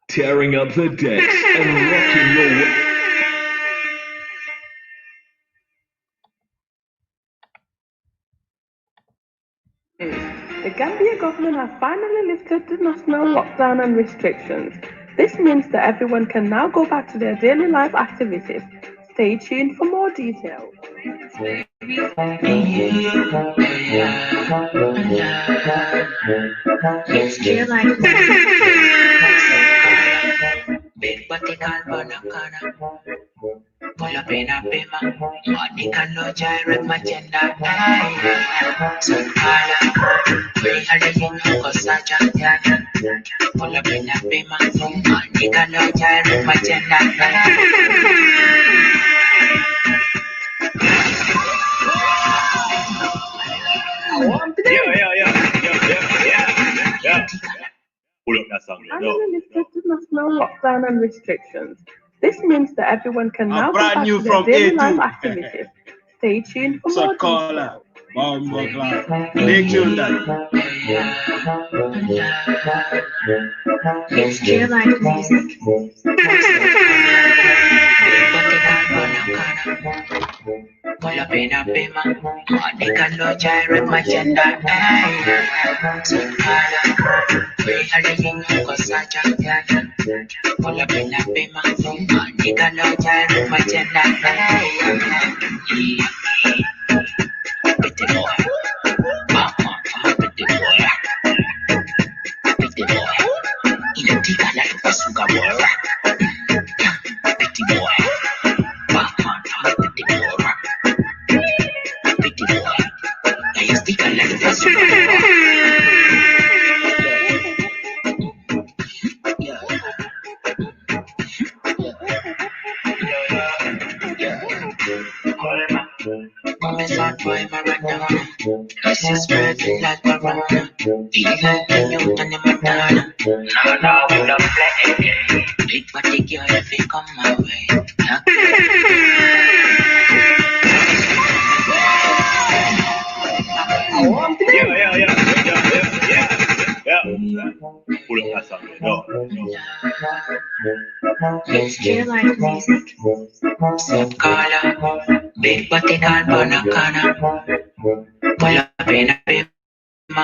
Tearing up the decks and rocking your way. The Gambia government has finally lifted the national lockdown and restrictions. This means that everyone can now go back to their daily life activities. Stay tuned for more details. Big body call Bonacana. Pull up in a bima. Money can no gyrate my gender. So cala. Free holiday for such a thing. Pull up in a bima. Money can no gyrate my gender. Yeah. Pull up that song. Finally lifted the national lockdown and restrictions. This means that everyone can now go back to their daily life activities. Stay tuned for more details. Big tune that. It's chill like music. Pull up in a bima. Money can no gyrate my gender. So cala. Free holiday for such a thing. Pull up in a bima. Money can no gyrate my gender. Pretty boy. Pretty boy. Pretty boy. Inatika like a sugar boy. Pretty boy. Pretty boy. Pretty boy. Inatika like a sugar boy. Bad boy, Maradona. This is spreading like Corona. Feel like the youth and the Madonna. Now we don't play again. Big body girl, if you come my way. Pull up that song. It's chill like music. So cala. Big body call Bonacana. Pull up in a bima.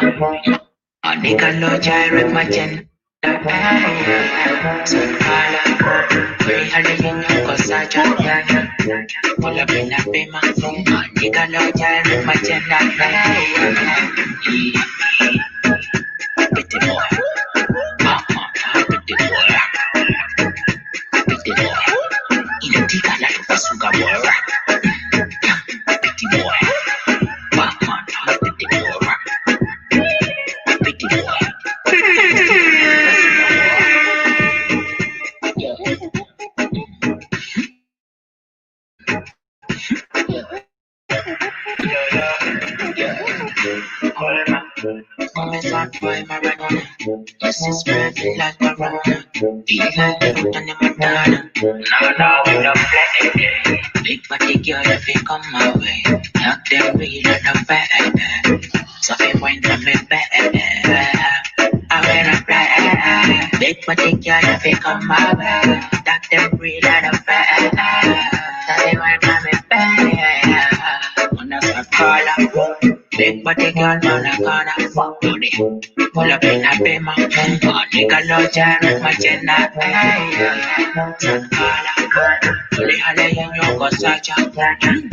Money can no gyrate my gender. So cala. Free holiday for such a thing. Pull up in a bima. Money can no gyrate my gender. Pretty boy. Pretty boy. Pretty boy. Inatika like a sugar boy. Pretty boy. Pretty boy. Pretty boy. Bad boy, Maradona. This is spreading like Corona. Feel like the youth and the Madonna. Now we don't play again. Big body girl, if you come my way. Knock them real and the bad. So if you went to me bad, I will play. Big body girl, if you come my way. Knock them real and the bad. So if you went to me bad. Wanna start calling. Big body girl, Bonacana. Pull up in a bima. Money can no gyrate my gender. Fully holiday, you go such a thing.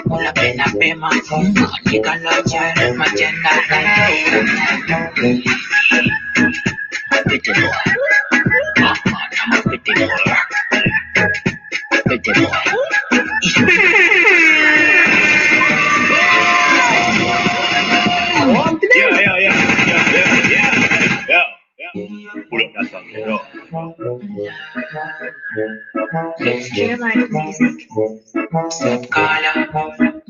Pull up in a bima. Money can no gyrate my gender. Pretty boy. I'm a pretty boy. Pretty boy. Pull up that song. It's chill like music. So cala.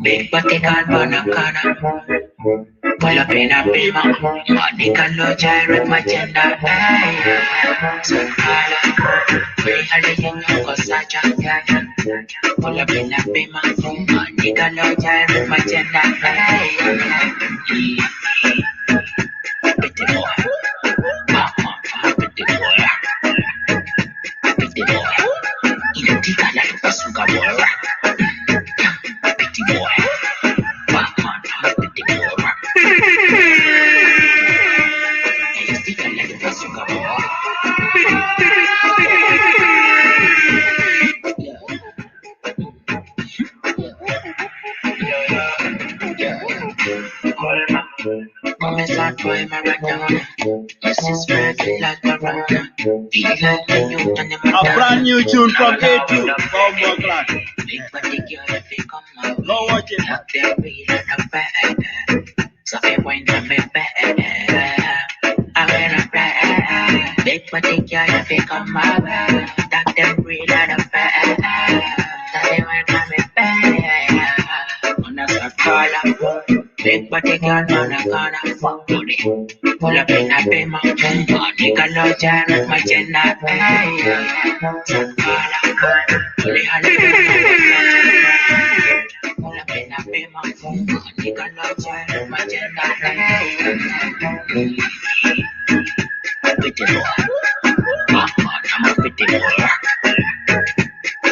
Big body call Bonacana. Pull up in a beamer, money can no gyrate my gender. So holla, we holla you know go such a pull up in a beamer, money can no gyrate my gender. Pretty boy, pretty boy, pretty boy. You think I like a sugar boy? Pretty boy, pretty boy. A brand new tune from A2 from Class. Go watch it. So if when I'm back, I wear a flag. Big body girl, if you come my way, that them real and a fat. So they when I'm back, on a caller. Big body girl, on a corner, fuck body. Pull up in a bima, money can no gyrate my gender. So caller, pull it all. Pull up in a bima, money can no gyrate my gender. Pretty boy, I'm a pretty boy.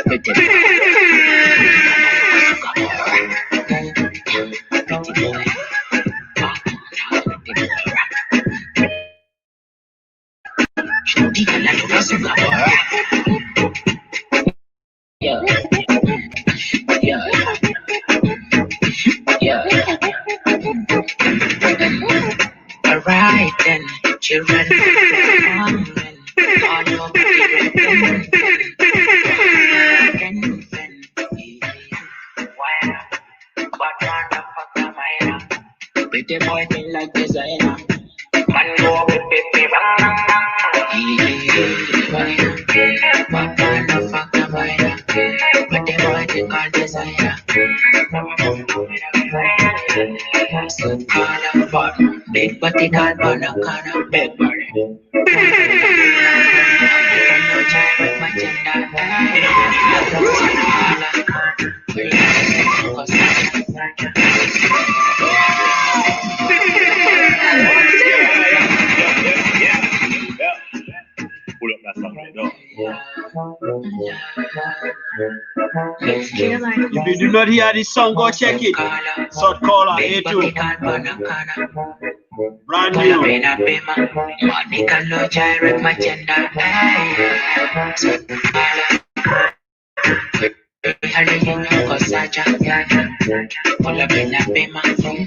Pretty boy, pretty boy. Alright then, children, all your pretty boy thing like designer. Man go with baby bang bang bang. What kind of fuck the boy? Pretty boy thing called designer. So call a fun, big body called banana, big body. No child with my gender. Pull up that song right now. If you do not hear this song, go check it. South Caller A2. Brand new. Money can no gyrate my gender. Pull up in a bima,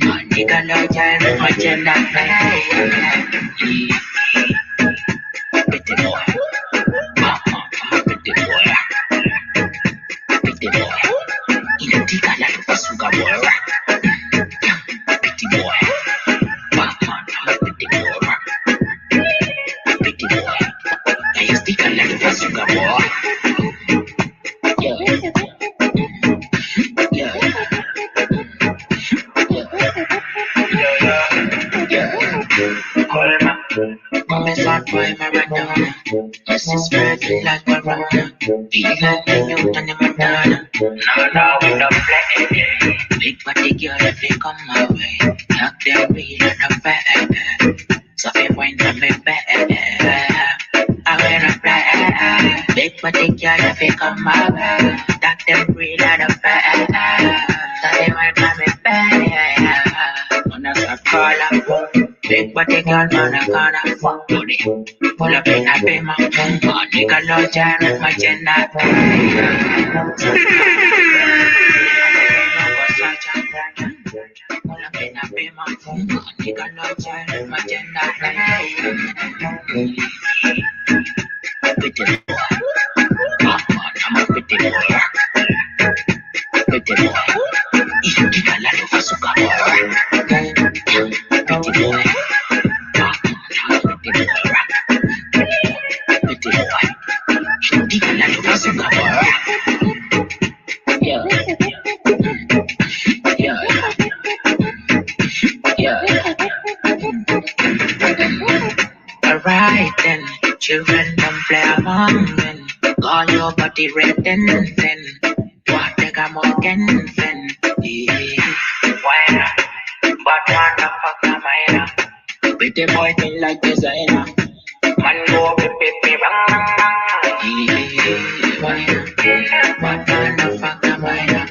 money can no gyrate my gender. Pretty boy, pretty boy, pretty boy. You think I like a sugar boy? Pretty boy, pretty boy, pretty boy. I used to like a sugar boy. Come start boy Maradona. This is spreading like Corona. Feel like the Newton and Madonna. Now we don't play. Big body girl if you come my way. Knock them real and a fat. So if when I'm back, I wear a flat. Big body girl if you come my way. Knock them real and a fat. So if when I'm back, on a caller. Big body girl on a corner, fuck body. Pull up in a bima, money can no gyrate my gender. Pull up in a bima, money can no gyrate my gender. Pretty boy, I'm a pretty boy. Pretty boy, you think I like a sugar boy? Pretty boy. Alright then, children don't play among men. Call your body red then. What they got more than then? Why not? But motherfucker, minor. With the boy thing like designer. Man go pip bang bang bang. Why not? But motherfucker, minor.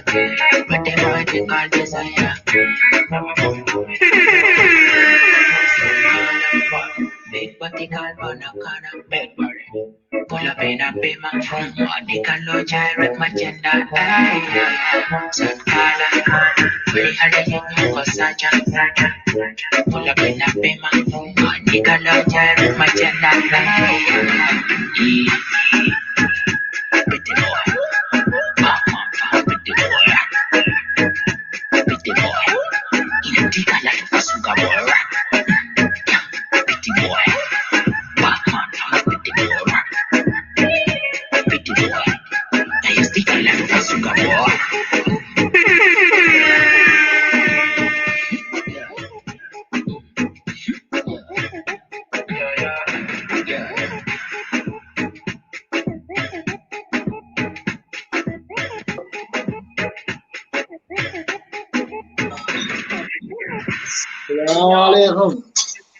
With the boy thing called designer. Big body call on a corner bed body. Pull up in a payment. Money can low gyrate magenta. Sun color. Very hard to get for Saja. Pull up in a payment. Money can low gyrate magenta. Pretty boy. Pretty boy. Pretty boy. You think I like the sugar boy. Pretty boy, Batman, pretty boy, pretty boy. I used to feel like a sugar boy.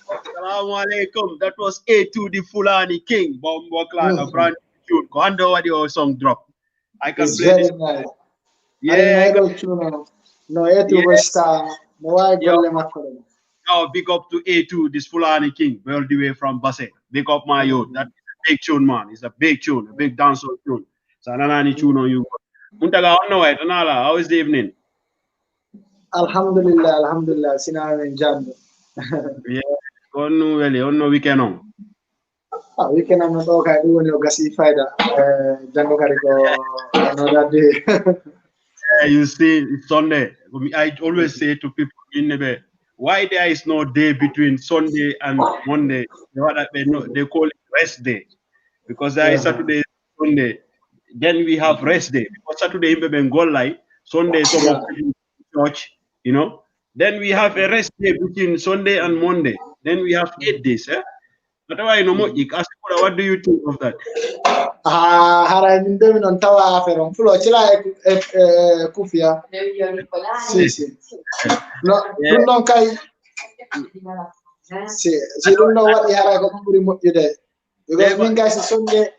Assalamu alaikum. That was A2 the Fulani King. Bombo Clan, a brand new tune. Go under what your song drop. I can It's play very this. nice. Yeah. No, A2 Yeah. was star. No, I Yeah. got them up for them. Now, big up to A2, this Fulani King, all the way from Basse. Big up my youth. That is a big tune, man. It's a big tune, a big dancehall tune. So, another tune on you. Muntaga, on the way, Tanala, how is the evening? Alhamdulillah, Sinara and Jan. Yeah, on no weekend on. We can have not okay, do when you Gassi Fighter. Django Carico, another day. Yeah, you see, it's Sunday. I always say to people in Nebe, why there is no day between Sunday and Monday? They call it rest day. Because there is Saturday, Sunday. Then we have rest day. Because Saturday in Bengal, Sunday some of people church, you know. Then we have a rest day between Sunday and Monday. Then we have 8 days. But why no more? What do you think of that? Hara nindemi non tawa afero fulo chila kufia. Si. No, non kai. Si, don't know what hara ko puri mo ide. Because when guys Sunday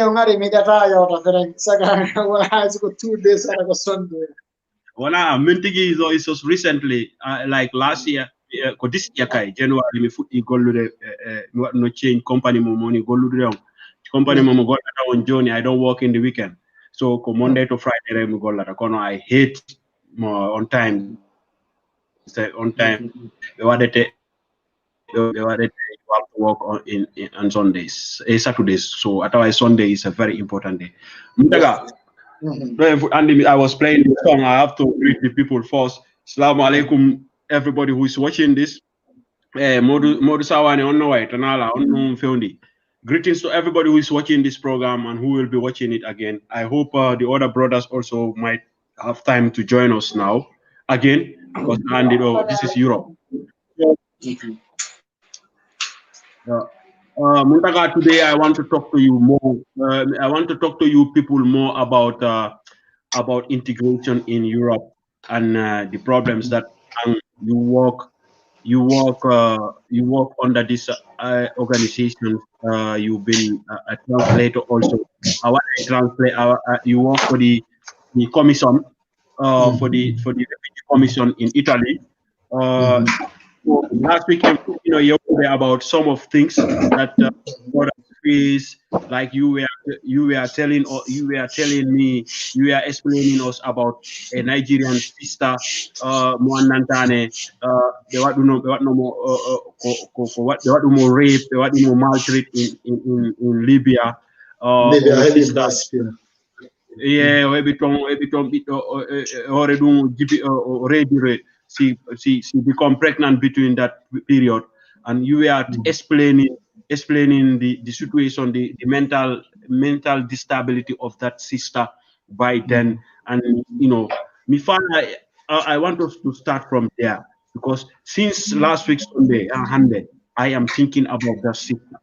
ngari megata yo to feren saka wala has got 2 days hara ko Sunday. Wana Mintigi is just recently, like last year, this year January, me foot gollude no change company mo money gollude company mo go on Johnny. I don't work in the weekend, so Monday to Friday I go lata. Kono I hate more on time. On time, you have to work on Sundays, Saturdays. So otherwise Sunday is a very important day. Mutaga. Andy, I was playing the song. I have to greet the people first. Assalamu alaikum, everybody who is watching this. Modu Sawane on the way, Tanala, on Fiondi. Greetings to everybody who is watching this program and who will be watching it again. I hope the other brothers also might have time to join us now again, because Andy, this is Europe. Muntaga, today I want to talk to you more. I want to talk to you people more about integration in Europe and the problems that you work under this organization. You've been a translator also. You work for the commission for the Refugee Commission in Italy. Last week, you were about some of things that is like you were telling me, you were explaining us about a Nigerian sister, Moanantane. They were no more rape, they were no more maltreat in Libya. Yeah, she become pregnant between that period, and you were explaining the situation, the mental disability of that sister by then. And me find I want us to start from there. because since last week Sunday, I am thinking about that sister.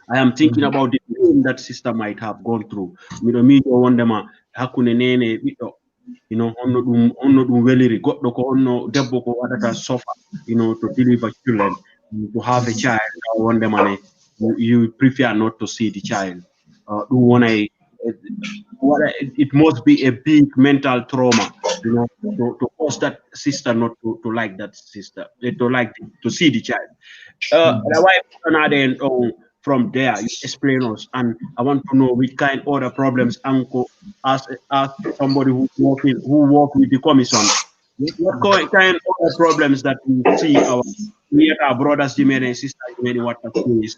I am thinking about the pain that sister might have gone through. Me wondema hakune nene bito, onno dum weliri goddo ko onno debbo ko wadata suffer, to deliver children, to have a child. Wondema you prefer not to see the child. It must be a big mental trauma, to cause that sister not to like that sister, to see the child. From there, you explain us, and I want to know which kind of other problems Uncle, as somebody who work with the commission, what kind of other problems that we see our brothers, Jimene and sisters, what face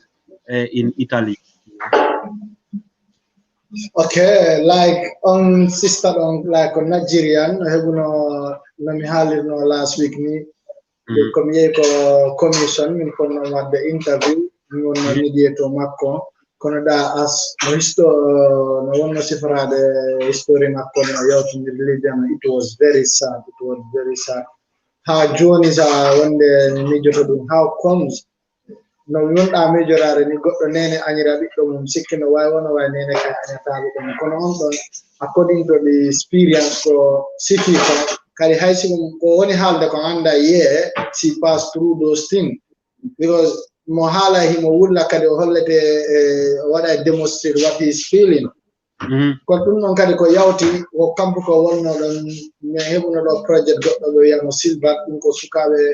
in Italy. Okay, like on sister like on Nigerian, I have no last week the commission min kono wadde interview mi wonno mediator makko kono da as no wonno sifrade history makko no yawtinde Libyan. It was very sad. Ha joni sa wonde mijoto dum, how comes no wonda majorare ni goddo nene anyira biddo mum sikkino way wona way nene kay anyata dum kono on don according to the experience ko city kali haysi ko woni halde ko anda she passed through those things, because mo hala himo wulla kadi hollete what I demonstrate what he is feeling. Ko dum non kadi ko yawti o kampo ko wonno don me hebuno do project goddo do yamo silver dum ko sukabe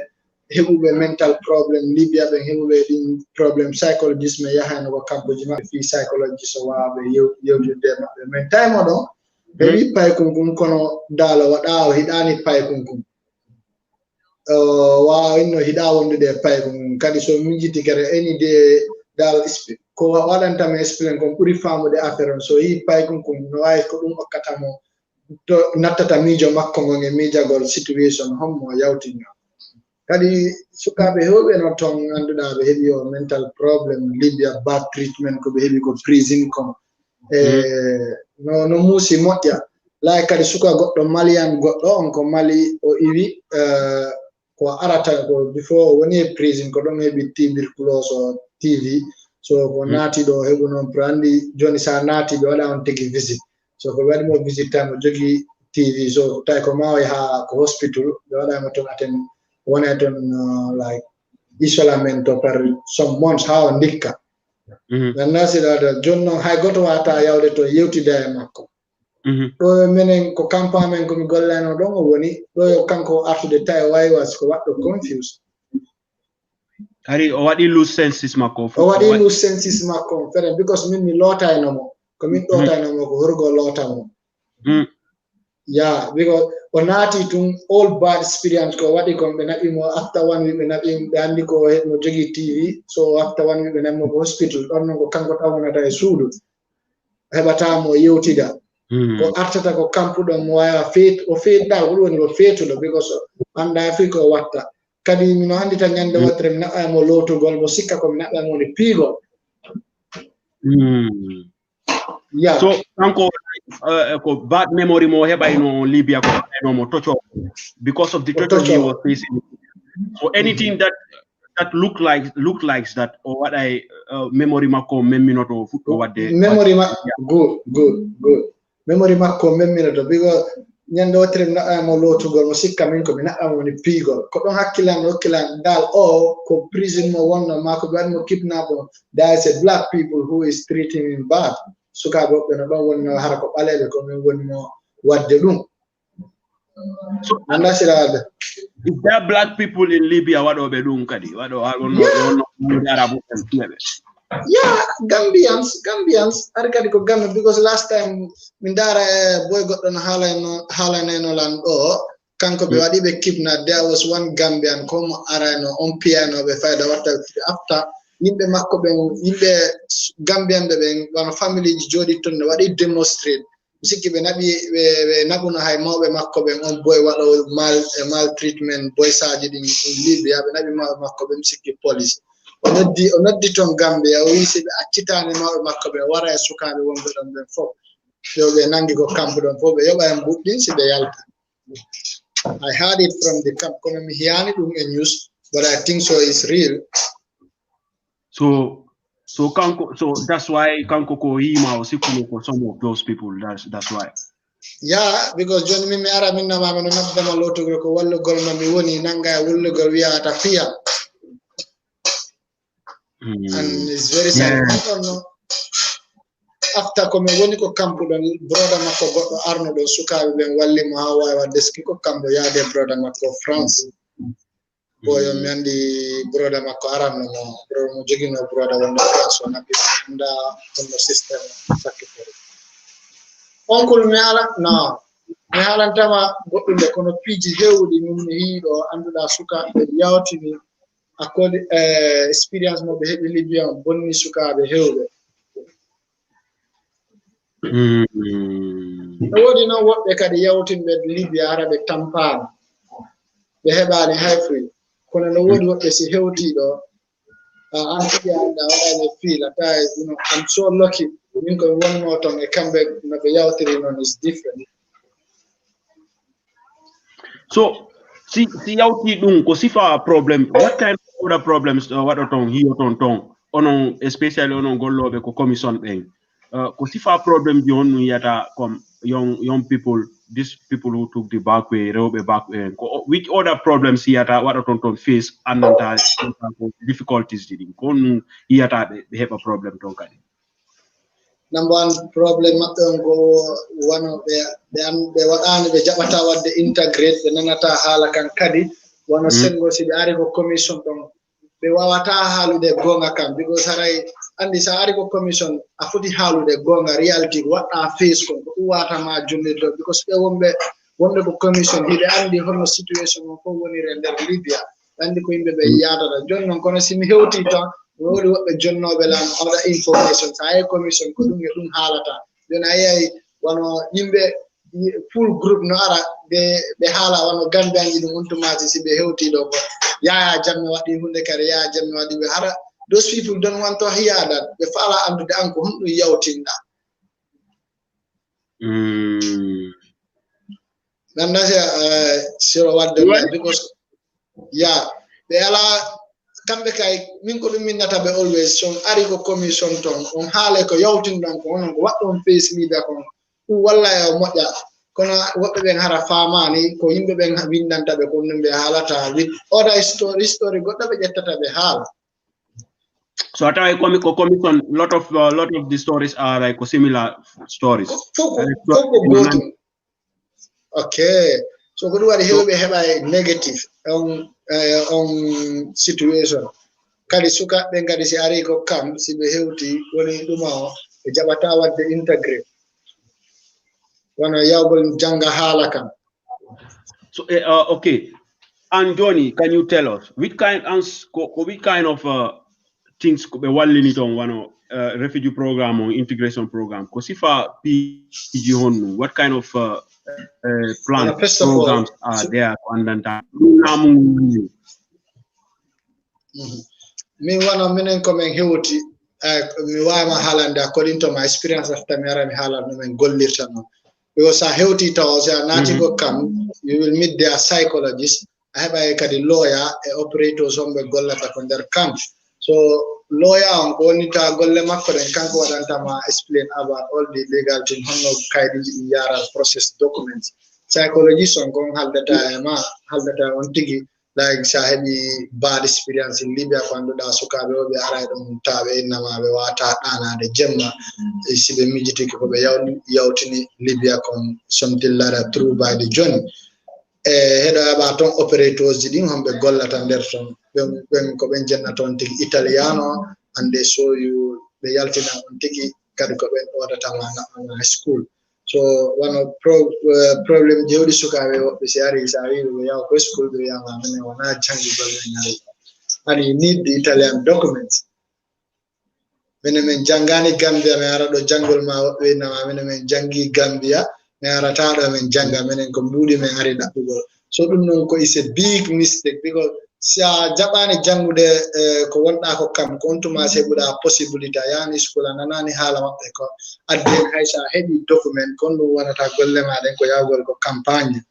hebube mental problem Libya be hebube din problem psychologist me yahano ko kampo jima fi psychologist so wabe yewjude mabbe men time odo be pay kunkum kono dala wada hidani pay kunkum wa inno hida wonde pay kunkum kadi so mijiti kare any day dal ko wadanta me explain ko puri famude affaire so hi pay kunkum no way ko dum okkatamo to nattata mijo makko ngon mijagol situation hommo yawtinga kadi sukabe hobe no ton anduda be hebi o mental problem Libya bad treatment ko be hebi ko prison ko no musi motya like kadi suka goddo Malian goddo on ko Mali o iwi ko arata ko before woni prison ko don hebi tuberculosis o TV so ko nati do hebu non prandi joni sa nati do wada on tegi visit so ko wadi mo visit tam jogi TV so tay ko mawi ha ko hospital do wada mo to aten wona ton like isolamento per some months how ndikka nasi da jonno hay goto wata yawde to yewtida e makko do menen ko campagne ko mi gollano don woni do kanko artude tay way was ko waddo confused Hari o wadi lose senses makko fere because min mi lota no mo ko min lota no mo ko horgo lota mo yeah because onati tum all bad experience ko wadi ko be nabi mo after 1 week be nabi andi ko mo jogi TV so after 1 week be nabi mo hospital don ko kanko tawonata e suudu hebata mo yewtida ko artata ko kampudo mo waya feet da woni ko feetudo because anda fi ko watta kadi mi no andi tan nyande watre mi na mo lotugol mo sikka ko mi na mo ni pigo yeah so kanko ko bad memory mo heba ino Libya ko no mo tocho because of the torture he was facing. So anything that look like that or what I memory mako meminoto futto wadde memory ma good memory mako meminoto because nyande watre mi na mo lotugol mo sikka min ko mi na mo ni pigo ko don hakkilan dal ko prison mo wonno mako be mo kidnap there is a black people who is treating him bad suka go be no don wonno har ko balele ko min wonno wadde dum so andasirade if there are black people in Libya wado be dum kadi wado wonno arabu en yeah Gambians are kadi ko Gambia because last time min dara boy goddo no hala no lan do kanko be wadi be kidnap there was one Gambian come arano on piano be fayda watta after yimbe makko be yimbe Gambian be wana family ji jodi ton wadi demonstrate sikki be nabi be nabuno hay mawbe makko be on boy wado maltreatment boy saji din Libya be nabi mawbe makko be sikki police onoddi ton Gambia o wisi be accitane mawbe makko be wara e sukabe wonbe don be fo be nangi ko kampu don fo be yoba en buddin si be yalta I heard it from the camp. News, but I think so it's real. So that's why Kanko ko hima or for some of those people. That's why. Yeah, because John Mimi Aramin na mama no nabda maloto ko wallo gol mami woni nanga wullo gol wiya ta fiya. And it's very sad. I don't know. After come woni ko kampu don brother makko goddo arno do sukabe ben walli mo hawa wa deski ko kambo yaade brother makko France. Boyo mi andi brother makko arano mo brother mo jogino brother wonde France on abi nda on system sakifere. Onkul mi ala no mi ala tama goddo kono piji hewdi min hiido anduda sukabe yawtini akodi experience mo be hebi Libya bonni sukabe hewbe. Wodi no wobbe kadi yawtinbe Libya arabe tampani be hebani hayfree kono no wodi wobbe si hewti do antiya anda wala feel ata I'm so lucky min ko one more time e kambe no be yawtiri non is different. So si yawti dum ko sifa problem, what kind of other problems what on here on especially on gollobe ko commission ben ko sifa problem bi on yata comme young people, these people who took the back way, which other problems yata what on face and difficulties did kon yata they have a problem to kadi. Number one problem go one of the jabata what the integrate the nanata hala kan kadi one sengo si ari ko commission don be wawata halude gonga kam because haray andi sa ari ko commission afudi halude gonga reality what are face ko wata ma jonne do because be wonbe ko commission hide andi hono situation ko woni render Libya andi ko yimbe be yada jonnon kono simi hewti tan wodi wobbe jonnobe lam other information sa ay commission ko dum halata don ay wono yimbe full group no ara be hala wono gambianji dum untumati si be hewti do ko ya jamme wadi hunde kare ya jamme wadi be hara those people don't want to hear that be fala andude anko hundu yawtinda nanda siro wadde because yeah be ala kambe kay min ko dum minata be always son ari ko commission ton on haale ko yawtindan ko on ko waddon face mi be ko walla yo modja kono wobbe ben hara famani ko yimbe ben windanta be ko numbe halata with other story goddo be jettata be hala. So at I commission lot of the stories are like similar stories. Okay, so good what he have a negative situation. Kadi suka ben kadi si ari ko kam si be hewti woni duma e jabata wadde integrate wana yawgol janga hala kam. So okay, and Johnny, can you tell us which kind of things be wallini ton wano refugee program or integration program ko sifa PG honu what kind of plan programs are there andanta me wana minen ko men hewti mi wama halande according to my experience after mi ara mi halande men gollirta no because I hewti taw sa nati go kam you will meet their psychologist I have a kadi lawyer e operators on be gollata ko der camp. So lawyer on konita golle makko den kanko wadanta ma explain about all the legal thing honno kaydi yara process documents. Psychologist on gon haldata on tigi like sahebi bad experience in Libya quando da sukabe be ara don tabe nama be wata ana de jemma sibe mijiti ko be yawtini Libya kon something like through by the journey. Hedo about ton operators din hombe gollata der ton ben ko ben jenna ton tigi italiano and they show you the yaltina on tigi kadi ko ben wadata ma school. So one of problem jewdi sukabe be sari we yaw ko school be yaw amene wana jangi golle and you need the Italian documents. Men jangani Gambia me ara do jangol ma we na men jangi Gambia me ara taado men janga menen ko mbudi men ari dabbugo. So dum non ko is a big mistake because sia jabani jangude ko wonda ko kam ko ontuma sebuda possibility yani school nanani hala mabbe ko adde haysa hebi document kon no wanata golle ma den ko yawgol ko campagne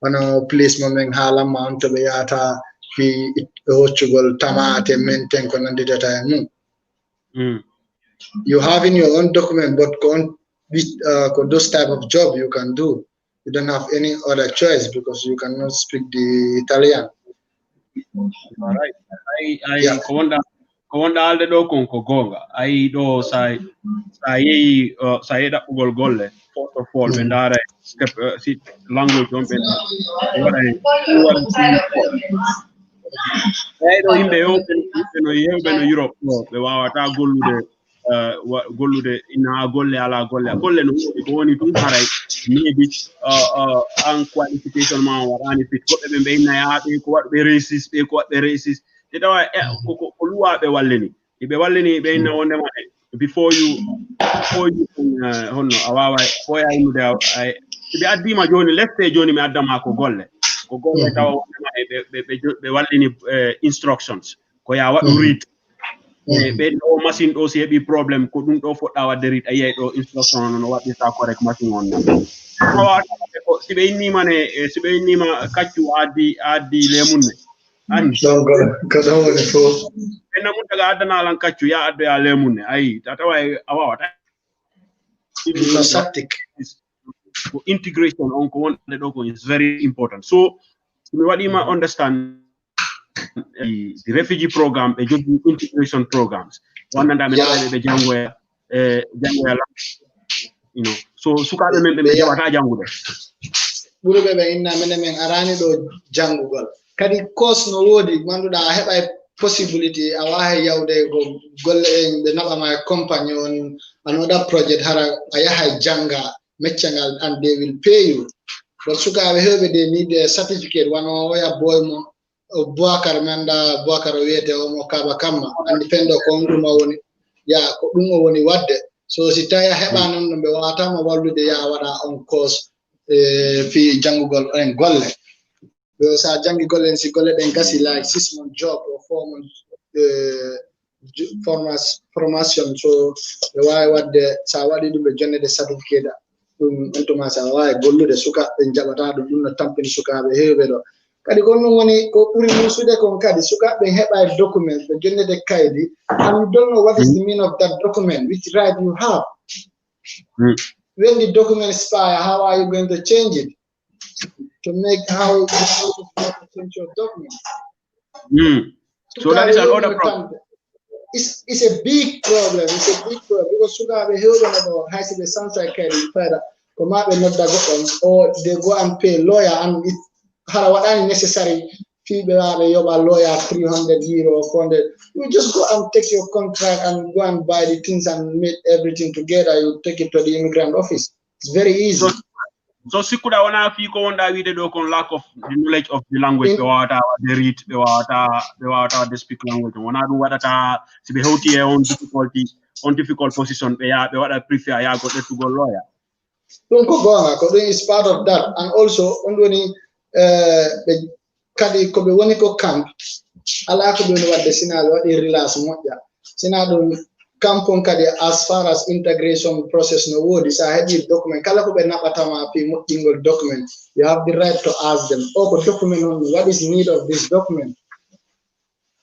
ono place momeng hala mount be yata fi hochugol tamate menten ko nandita tamu. You have in your own document, but those type of job you can do. You don't have any other choice because you cannot speak the Italian. All right. I kawanda alde do kon ko gonga. I do sai da ugol golle. First of all, when that sit language on ben. I do himbe open Europe no be wawata gollude ina golle ala golle no ko woni tum haray maybe an qualification ma warani fit ko be inna yaabe ko wadbe racist be ko wadbe racist te tawa ko luwa be wallini be inna wonde ma before you honno awawa ko ya inude ay be addima joni lefte joni mi addama ko golle tawa wonde ma be wallini instructions ko ya wadu read be do machine do si hebi problem ko dum do fodda wadde rit ayay do instruction no waddi ta correct machine on ko sibe innima kaccu addi lemunne andi donc ko do woni fo en mun daga adana lan kaccu ya addo ya lemunne ay tatawa awawata for integration on ko wonde do ko is very important. So mi wadi ma understand the refugee program, the integration programs. One and the jangoya, you know. So sukabe men be jawata jangude. Buru be inna men arani do jangugol. Kadi course no wodi manduda heba possibility awahe yawde go golle en be naba my company on another project hara ayaha janga mechangal and they will pay you. But sukabe hebe they need a certificate one oya boy mo Buakar manda Buakar wiyete o mo kaba kamma andi pendo ko nduma woni ya ko dum o woni wadde so si taya heba non be wata mo wallude ya wada on course fi jangugol en golle do sa jangi golle en si golle den kasi like 6 month job or 4 month formation so be way wadde sa wadi dum be jonne de certificate dum entuma sa way gollude suka be jabata dum no tampini suka be hebe do kadi gonno woni ko puri musude kon kadi suka be heba document be jonne de kaydi and you don't know what is the meaning of that document, which right you have. When the document expire, how are you going to change it to make how you change your document? So that is another problem. It's a big problem. It's a big problem because sugar be held on high the sunshine carry further come out not that go or they go and pay lawyer and it what are necessary people are your lawyer 300 euro 400 you just go and take your contract and go and buy the things and make everything together you take it to the immigrant office. It's very easy. So sikuda wana fi ko wonda wide do kon lack of the knowledge of the language be wata they read be wata they speak language wana do wadata si be hoti on difficult position be wada prefer ya go to go lawyer. Don't go gonga ko is part of that and also ondoni kadi ko be woni ko camp ala ko be wadde sinal wadi relax moja sinado campon kadi as far as integration process no wodi sa hebi document kala ko be nabatama fi motingo document you have the right to ask them oh document on what is need of this document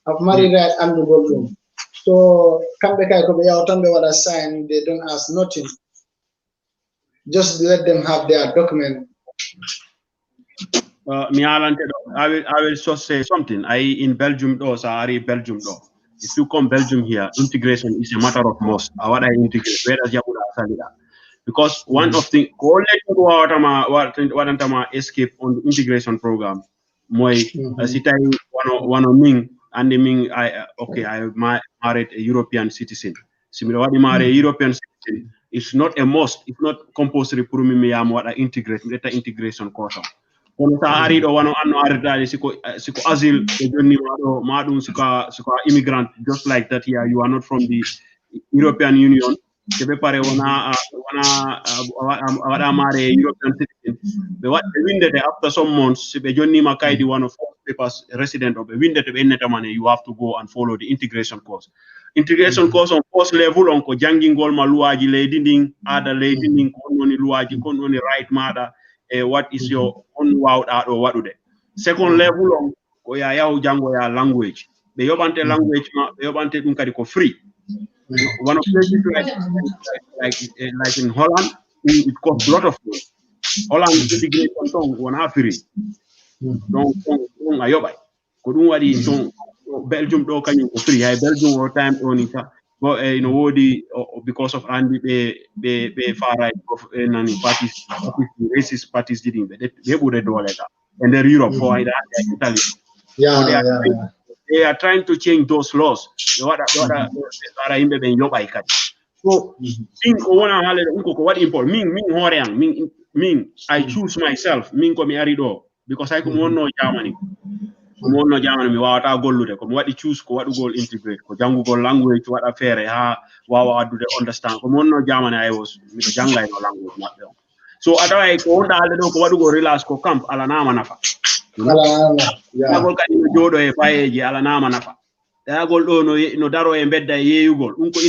of mari right and go room so kambe kay ko be yawtambe wada sign they don't ask nothing just let them have their document. I will just say something. In Belgium Belgium if you come Belgium here, integration is a matter of must. What I integrate, where does because one of the escape on the integration program. Moi sitai one Ming and the Ming I married a European citizen. Similarly, married a European citizen. It's not a must. It's not compulsory for me. What I integrate, data integration course. When I read or one siko asile, madum siko immigrant just like that here. You are not from the European Union. Pare wana European citizen. What the win that after some months, Makai one of papers resident of the win that you have to go and follow the integration course. Integration course on course level on ko janging gol ma luaji lady ding ada lady ding ko noni luaji ko noni right mada what is your own wow out or what do they? Second level on ko ya yaw jango ya language. Be yobante language ma be yobante dum kadi ko free. One of places like in Holland, it costs a lot of money. Holland integration song one free. Donc ayoba. Ko dum wadi song Belgium do kanyum ko free. Hay Belgium all time on but wodi because of Andy be far right of nani parties racist parties didn't they would do that. And then Europe for Italy. They are trying to change those laws. So what important? I choose myself. Because I can know Germany. No Germany mi wawata gollude ko mi waɗi choose ko waɗu gol integrate ko jangugol language waɗa feere ha wawa addude understand ko monno Germany I was miɗo jangay no language maɓɓe on so atawa ko wonda haalde ɗo ko waɗugol relax ko camp ala nama nafa ɗagol kadi no jooɗo e payeji ala nama nafa ɗagol ɗo no daro e bedda e yeeyugol ɗum ko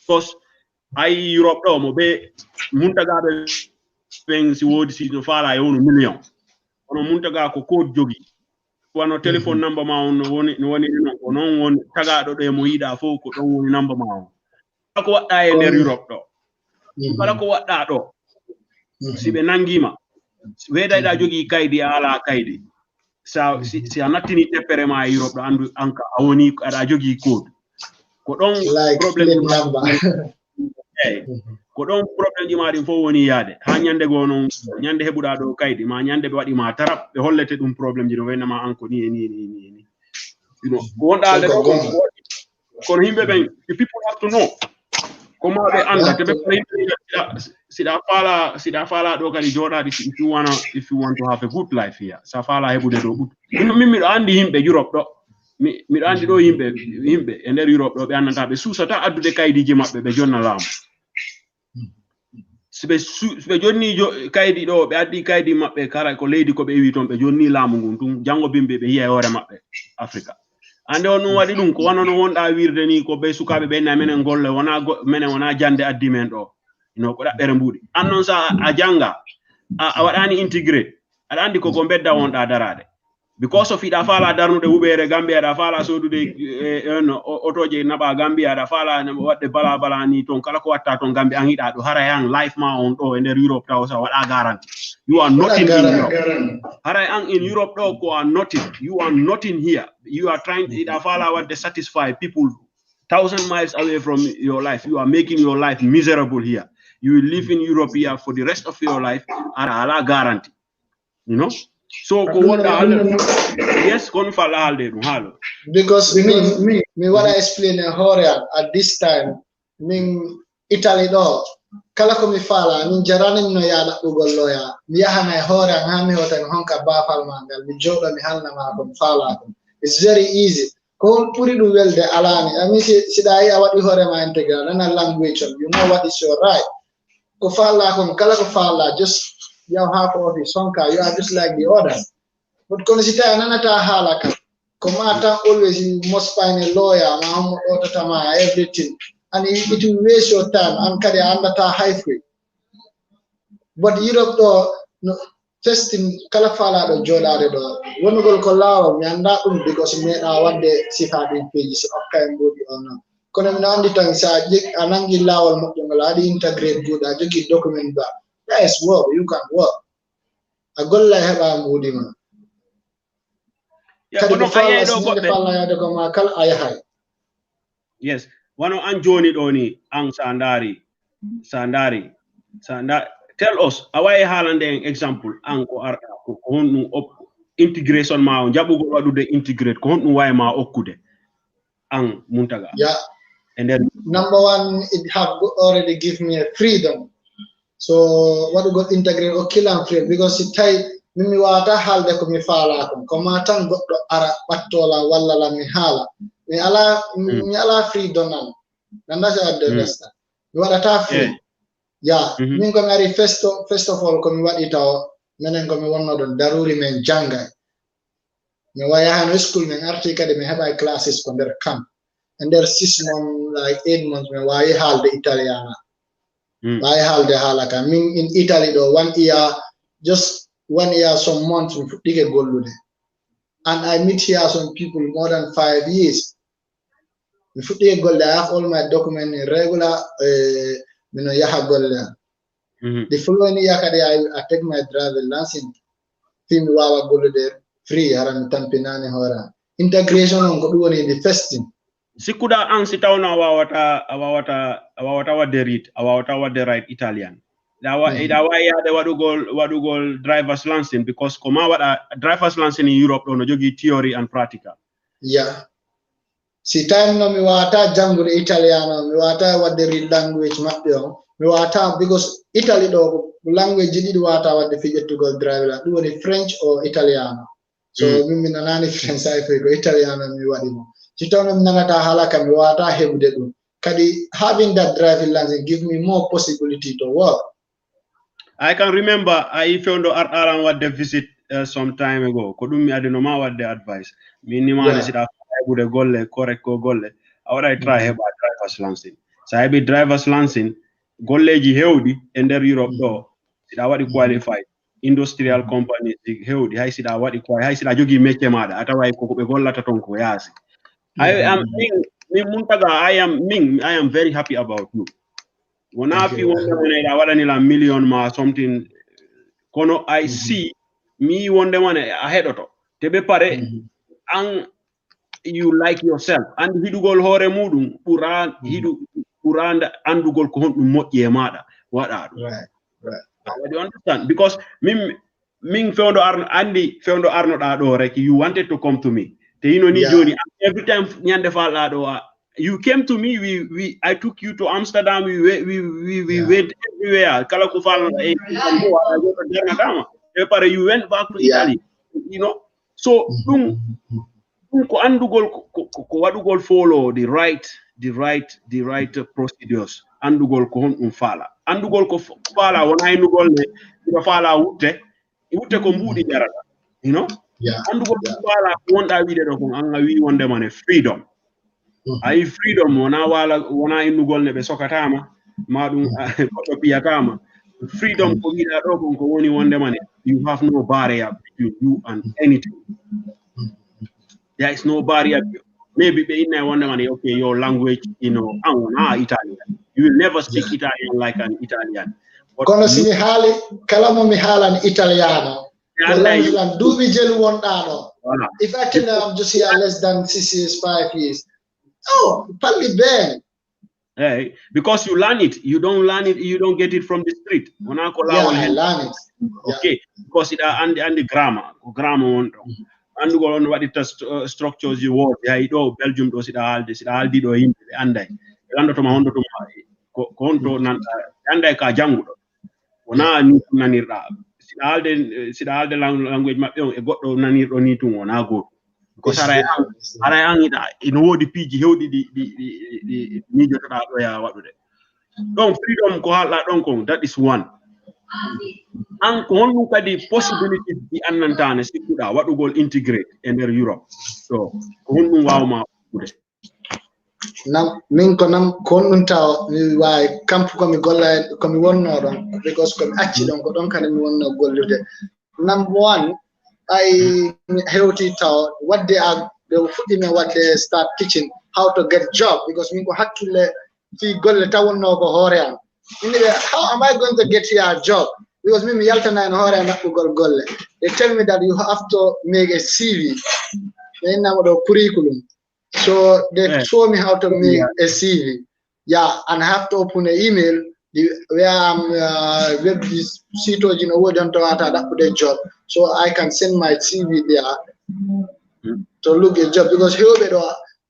because ay Europe ɗo mo ɓe muntagaɓe ɓen si woodi si no faala e wono million ono muntaga ko code jogi wano telephone number ma on no woni no non woni tagaɗo ɗo e mo yiɗa fof ko ɗon woni number ma on ko waɗɗa e nder Europe ɗo kala ko waɗɗa ɗo si ɓe nangima weedayɗa jogii kaydi a ala kaydi si a nattini teppere ma e Europe ɗo andu anka a woni aɗa jogii code ko ɗon probléme ko ɗon probléme ji ma ɗin fof woni yaade ha ñande goo noon ñande heɓuɗa ɗo kaydi ma ñande ɓe waɗi ma tarap ɓe hollete ɗum probléme ji no waynama an ko ni ni ko wonɗa ɗo kono yimɓe ɓen the people have to know ko ma ɓe anda te ɓe siɗa faala ɗo kadi jooɗaɗi if you want to have a good life here sa faala heɓude ɗo ɓuɗ min miɗo andi yimɓe Europe ɗo miɗo andi ɗo yimɓe e nder Europe ɗo ɓe annata ɓe suusata addude kaydiji maɓɓe ɓe jonna laamu ɓe jonni kaydi ɗo ɓe addi kaydi maɓɓe kala ko leydi ko ɓe wi toon ɓe jonni laamu ngun tun jango bimɓe ɓe yiya hoore maɓɓe Afrika ande on ɗum waɗi ɗum ko wano no wonɗa wirde ni ko ɓe sukaɓe ɓenna menen golle menen wona jande addi men ɗo ko ɗaɓɓere mbuɗi an noon sa a janga a waɗani intégré aɗa andi koko bedda wonɗa darade because of iɗa faala darnude huɓere Gambia aɗa faala sodude otoje naɓa Gambia aɗa faala waɗde bala ni toon kala ko watta toon Gambia an yiɗa ɗo haray an life ma on ɗo e nder Europe taw sa waɗa garanti you are nothing in Europe haray an in Europe ɗo ko are nothing you are nothing here you are trying iɗa faala wadde satisfy people 1,000 miles away from your life you are making your life miserable here you will live in Europe here for the rest of your life ala guarantee so ko wonɗa yes kon falla haalde ɗum haalo because me what I explain in hoore at this time min Italy ɗo kala ko mi faala min jarani no yaɗa ɗugol loya mi yahana e hoore an ha mi hota mi honka baafal ma ngal mi jooɗo mi halnama ko mi faala ko it's very easy ko hon ɓuri ɗum welde alani ami siɗa yi a waɗi hoore ma intégral nana language on you know what is your right ko faala kon kala ko faala just you have office honka you are just like the others but kono si tawi nanata haala kam ko ma tan always you must find a lawyer ma homo ɗotatama everything and it will waste your time and kadi a andata hayfree but Europe ɗo no testing kala faalaɗo jooɗade ɗo wonugol ko laawol mi anda ɗum because meeɗa wadde sifaɓe peji so okka en mboɗi o noon kono mino andi tan sa a nangi laawol moƴƴongol a waɗi intégrate juuɗe a jogui document ba yes work you can work a golla heɓa mbuɗi ma kadi ko faala sinde fallayade ko ma kala a yahay yes wano an joni ɗo ni an sa ndari tell us a wawi haalande en exemple an ko arɗa ko honɗum intégration ma o jaɓugol waɗude intégrate ko honɗum wawi ma okkude an Muntaga and then number one it have already give me a freedom so waɗugol intégrate o killan free because si tawi min mi wawata haalde ko mi faala ko ma tan goɗɗo ara ɓattola walla la mi haala mi ala freedom nanda si adde resta mi waɗata free min komi ari first of all komi waɗi taw minen komi wonno ɗon daruri men jangay mi wayahano school min arti kadi mi heɓa classes ko nder camp e nder 6 months like 8 months mi wawi haalde italiana By halde halaka. Min in Italy though 1 year, just 1 year, some months we get gollude. And I meet here some people more than 5 years. If you go there, I have all my documents in regular, yaha golle. The following year, I take my driving license. Film wawa gollude free, aram tampinane hora. Integration on go in the first thing. Sikuda ang sitawna awawata wadde right Italian. Dawa ya de wadu gol driver's license because koma wada driver's license in Europe no jogi theory and practical. Yeah. Si time no mi wata jangude Italiano, mi wata wadde read language mabbe mi wata because Italy do language didi wata wadde fije to go driver do woni French or Italiano. So mi nanani French ay go Italiano mi wadi mo. Si tono mi nanata halaka mi wata hebude dum. Kadi having that driving license give me more possibility to work. I can remember I found around what the visit some time ago. Kodumi adenoma what the advice. Minimum is that I would golle correct go golle. Or I try about driver's license. So I be driver's license golleji hewdi and there Europe do. Sida wadi qualified industrial companies hewdi hay sida wadi qualified hay sida jogi métier mada atawa ko be gollata ton ko yasi. I am very happy about you. When I feel when I million ma something kono I see me one day ahead of tebe pare and you like yourself and hidu gol hore mudum puran andu gol ko hon moƴƴe mada wada right. You understand because min fewndo arno da do rek you wanted to come to me te ino ni joni every time nyande falda do you came to me I took you to Amsterdam we went everywhere kala ko fal you went back to Italy you know so dum ko andugol ko wadugol follow the right procedures andugol ko hon fala andugol ko fala wona andugol ne do fala wutte ko mbudi jarata you know andugol ko fala wonda wiide do ko anga wi wonde man freedom ay freedom wona indugol ne be sokatama madum ko biyatama freedom ko wiida do ko woni wonde man you have no barrier between you and anything. There is no barrier. Maybe in one man, okay, your language, you know, Italian. You will never speak Italian like an Italian. Conosci hali kalamo mi halan Italiano. Do we gel one dano? If I tell I'm just here less than 6 years, 5 years. Oh, probably bad. Hey, because you learn it, you don't learn it, you don't get it from the street. I learn it. Okay, because it and the grammar and go on what it structures you work. Yeah, Belgium does it all this, all did or him and I. Lando to my hondo to my konto and I ka jangu. Ona ni nanira. All the language map e goddo naniro ni to wona go. Because ara angida in wodi piji hewdi di ni jota do ya wadude. Donc freedom ko hala don ko that is one. And on the possibility di annantane sikuda wadugol integrate in Europe. So on wawma nam min ko nam kon taw mi way camp ko mi golla ko mi wonno don because ko mi acci don ko don kan mi wonno gollude. Number one, I hewti taw what they are what they start teaching how to get job because min ko hakkille fi golle tawonno ko hore am. How am I going to get here a job? Because me yaltana and hore na golle. They tell me that you have to make a CV. Curriculum. So they show me how to make a CV. Yeah, and I have to open an email where I'm with this sito you know that put a job. So I can send my CV there to look a job because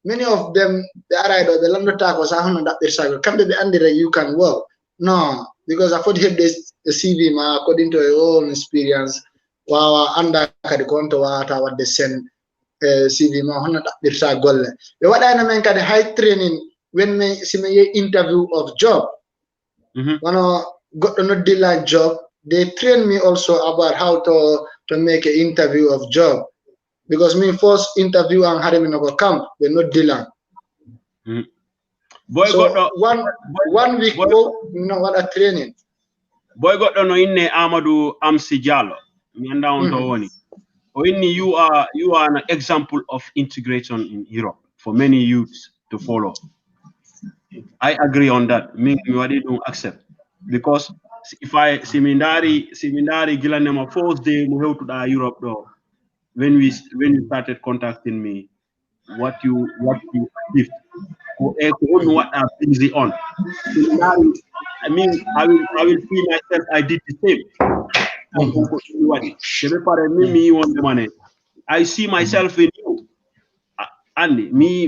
many of them the London was that come to the end you can work. No, because I thought this CV according to your own experience. Wow, under the conto what they send CV ma honna birta golle. Be wadana men kadi high training when me see interview of job. Wano goddo no dilla job. They train me also about how to make an interview of job because me first interview and had me no camp. They not dilla. boy so goddo one week go no what a training boy goddo no inne Amadou Amsi Diallo mi anda on to woni o inni you are an example of integration in Europe for many youths to follow. I agree on that. Me don't accept because if I seminary gilanema first day mo hewtu da Europe do when you started contacting me what you achieved ko what I'm busy on. I mean I will see myself I did the same. I see myself in you. Andy, me,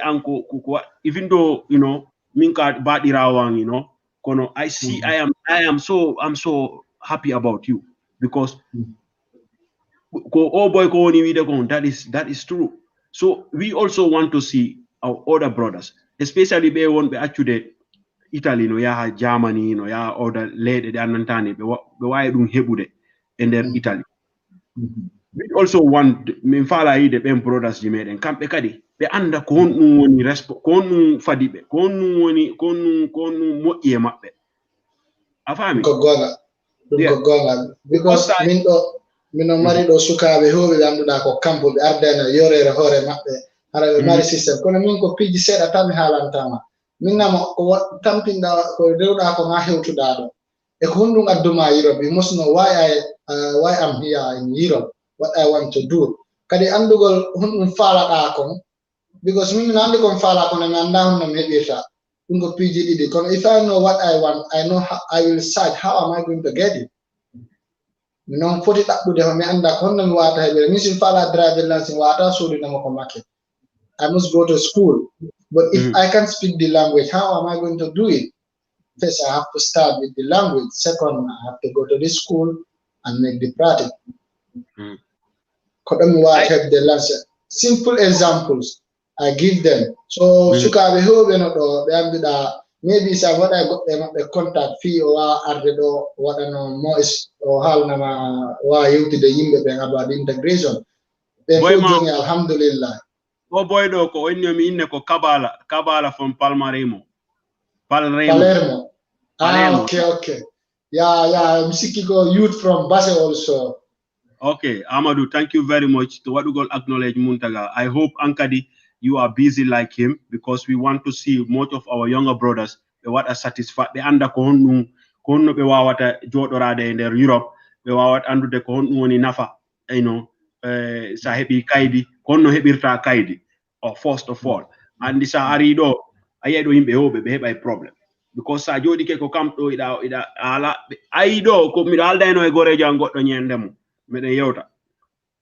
uncle, even though you know, minka badirawang, you know, kono, I see, I'm so happy about you because that is true. So we also want to see our other brothers, especially they won't be actually Italy, no, yeah, Germany, no, yeah, other lady, they are nantani, but why don't hebude and then Italy. We also want minfala ide ben brothers di meden kambe kadi be anda ko honnu woni ko honnu fadibe ko honnu woni ko honnu moƴƴe mabbe a faami ko gonga because min mari do sukabe hobe ganduda ko kampo be ardena yorere hore mabbe ara be mari system kono min ko piji seda tan halantama min nama ko tampinda ko rewda ko ma hewtuda do e ko honnu adduma Europe you must know why I'm here in Europe, what I want to do. Kadi andugol hun fala da kon because min nandi kon fala kon na ndan na medita ngo PGD de kon if I know what I want I know how I will decide how am I going to get it. Non foti tabbu de mi anda kon na mi wata be mi sin fala driver license wata so de na ko market. I must go to school, but if I can't speak the language, how am I going to do it? First, I have to start with the language. Second, I have to go to the school and make the practice. Simple examples I give them. So sukabe hobe no do be ambida maybe some what I got them the contact fee or ardedo what no more is or hal na wa yuti de yimbe be about integration. Boy alhamdulillah. Oh boy do ko onni inne ko Kabala from Palermo. Okay. Yeah, Msikiko youth from Basel also. Okay, Amadou, thank you very much. To what we acknowledge Muntaga. I hope Ankadi, you are busy like him because we want to see most of our younger brothers what are satisfied. They under kohonu be wawata jodorade in their Europe. Be wawat andu de kohonu ni nafa. You know, sahebi kaidi kono hebirta kaidi. Or first of all, and this arido ayedo himbe hobe be heba problem. Because sa jodi ke ko kamto ida ala aido ko mi alda no e gore jango do nyendemo mede yewta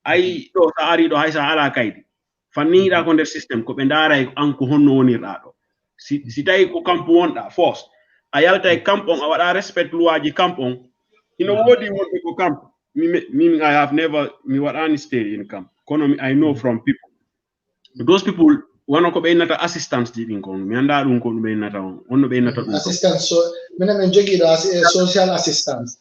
ai do sa ari do hay sa ala kaydi fanira ko der system ko be ndara an ko honno wonirda do si tay ko kampo wonda force a yalta e kampon a wada respect luwaji kampon ino wodi wonde ko kampo mi I have never mi wadani stay in camp kono I know from people those people wano ko be nata assistance di din ko mi anda dum ko be nata on be nata dum assistance so men jogi do social assistance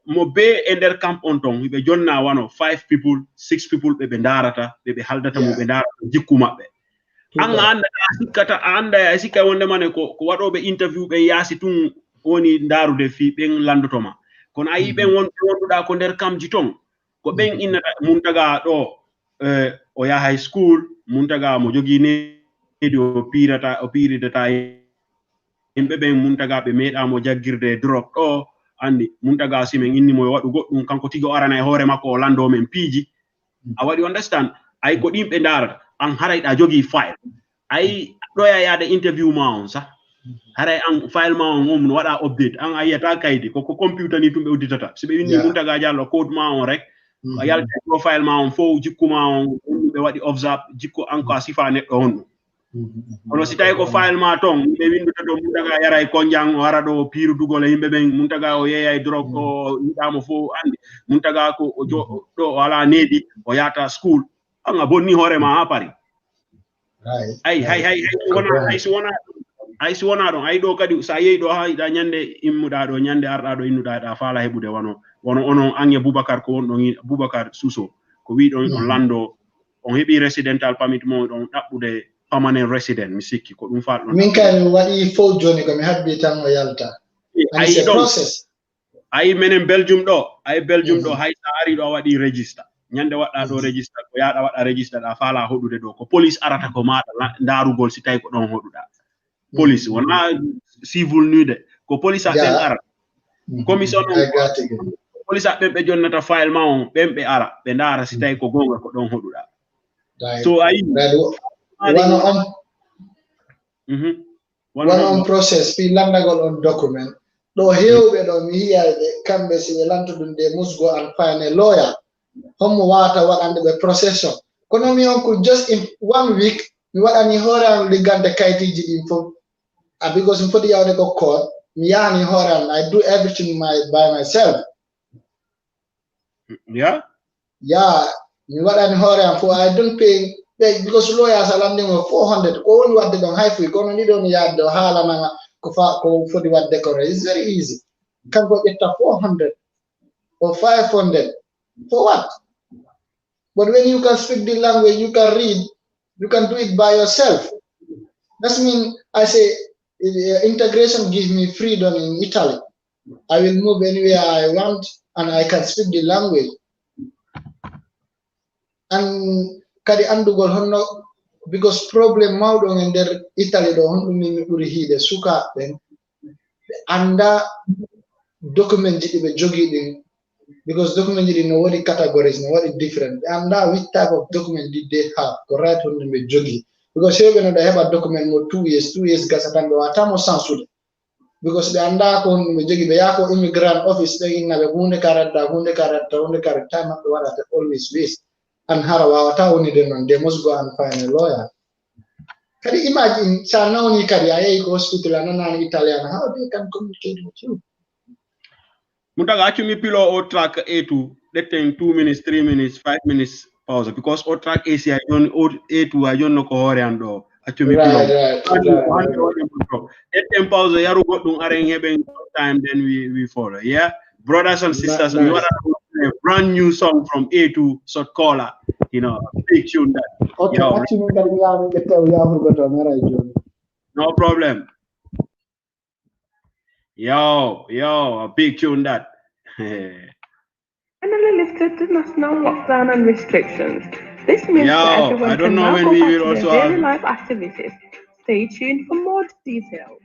mo be e der camp on ton be jonna wano 5 people 6 people be ndarata be haldata mo be ndarata jikku mabbe an anda sikata anda sika wonde mane ko wado be interview be yasi tun woni ndarude fi be landotoma kono ayi be wonduda ko der camp jiton ko ben innata Muntaga do o ya high school Muntaga mo jogi ne o piridata yimbe be Muntaga be meeda mo jaggirde drop do andi Muntaga simen inni mo wadu goddum kanko tigo arana e hore makko lando men piiji a wadi understand ay ko dimbe ndar an harayda jogi file ay do ya yaade interview ma on sa haray an file ma on mum wada update an ayata kaydi ko computer ni tumbe auditata sibe winni Muntaga Diallo code ma on rek yalta profile ma on fo jikku ma on be wadi observe jikko anko sifa neddo honno ono si tay ko file ma ton be winduta do Muntaga yara e konjang wara do piru dugole yimbe ben Muntaga o yeya e drog o yidamo fo andi Muntaga ko o do wala nedi o yata school anga bonni hore ma ha pari hay wona don ay do kadi sa yeyi do ha da nyande immuda do nyande arda do innuda da fala hebude wono ono anye Boubacar ko won Boubacar Suso ko wi don on lando on hebi residential permit mo don dabbude permanent resident mi sikki ko ɗum faat min kay mi waɗi fof joni ko mi habbi tan o yalta and it's a process ayi menen Belgium ɗo hay sa ari ɗo a waɗi register ñande waɗɗa ɗo register ko yaɗa waɗa register ɗa faala hoɗude ɗo ko police arata ko maɗa ndarugol si tawi ko ɗon hoɗuɗa police wona civil nude ko police a ɓen ara commission police a ɓen ɓe jonnata file ma on ɓen ɓe ara ɓe ndara si tawi ko gonga ko ɗon hoɗuɗa so ayi one on process fi landagol on document ɗo hewɓe ɗo mi yiyaɓe kamɓe si ɓe lantoɗum de musgo and find a lawyer hommo wawata waɗande ɓe procession kono mi on ko just in 1 week mi waɗani hoore am liggande kayitiji ɗin fof because mi foti yawde ko court mi yahani hoore am I do everything by myself yeah mi waɗani hoore am fof I don't pay because lawyers are landing 400 ko woni wadde ɗon hay fuy kono ni ɗon yadde o haalananga ko foti wadde ko it's very easy kanko ƴetta 400 or 500 for what? But when you can speak the language, you can read, you can do it by yourself. That means I say integration gives me freedom in Italy. I will move anywhere I want and I can speak the language. And kadi andugol honno because problem mawɗo en nder Italy ɗo honɗum min ɓuri hiide sukaɓe anda document ɗi ɓe jogii ɗin because document ɗi no waɗi categories no waɗi different ɓe anda which type of document did they have ko right honɗum ɓe jogii because hewɓe no ɗo heɓa document mo 2 years gasa tan ɓe watamo sansude because ɓe anda ko honɗum ɓe jogii ɓe yaha ko immigrant office ɓe innaɓe hunde karatta time maɓɓe waɗata always waste and hara wawata wonide noon they must go and find a lawyer kadi imagine sa nawni kadi a yehi ko hospital a nanani Italian how they can communicate with you Mutaga actually pilo o track A2 let them 2 minutes 3 minutes 5 minutes pause because o track AC I don't A2 I don't know ko hore ando actually pilo let them pause yaru goddum aren heben time then we follow yeah brothers and sisters we want a brand new song from A2 Sot Caller you know big tune that okay actually no problem yo a big tune that Finally lifted the national lockdown and restrictions. This means that everyone I don't can know now when go we back will to also their daily have life activities. Stay tuned for more details.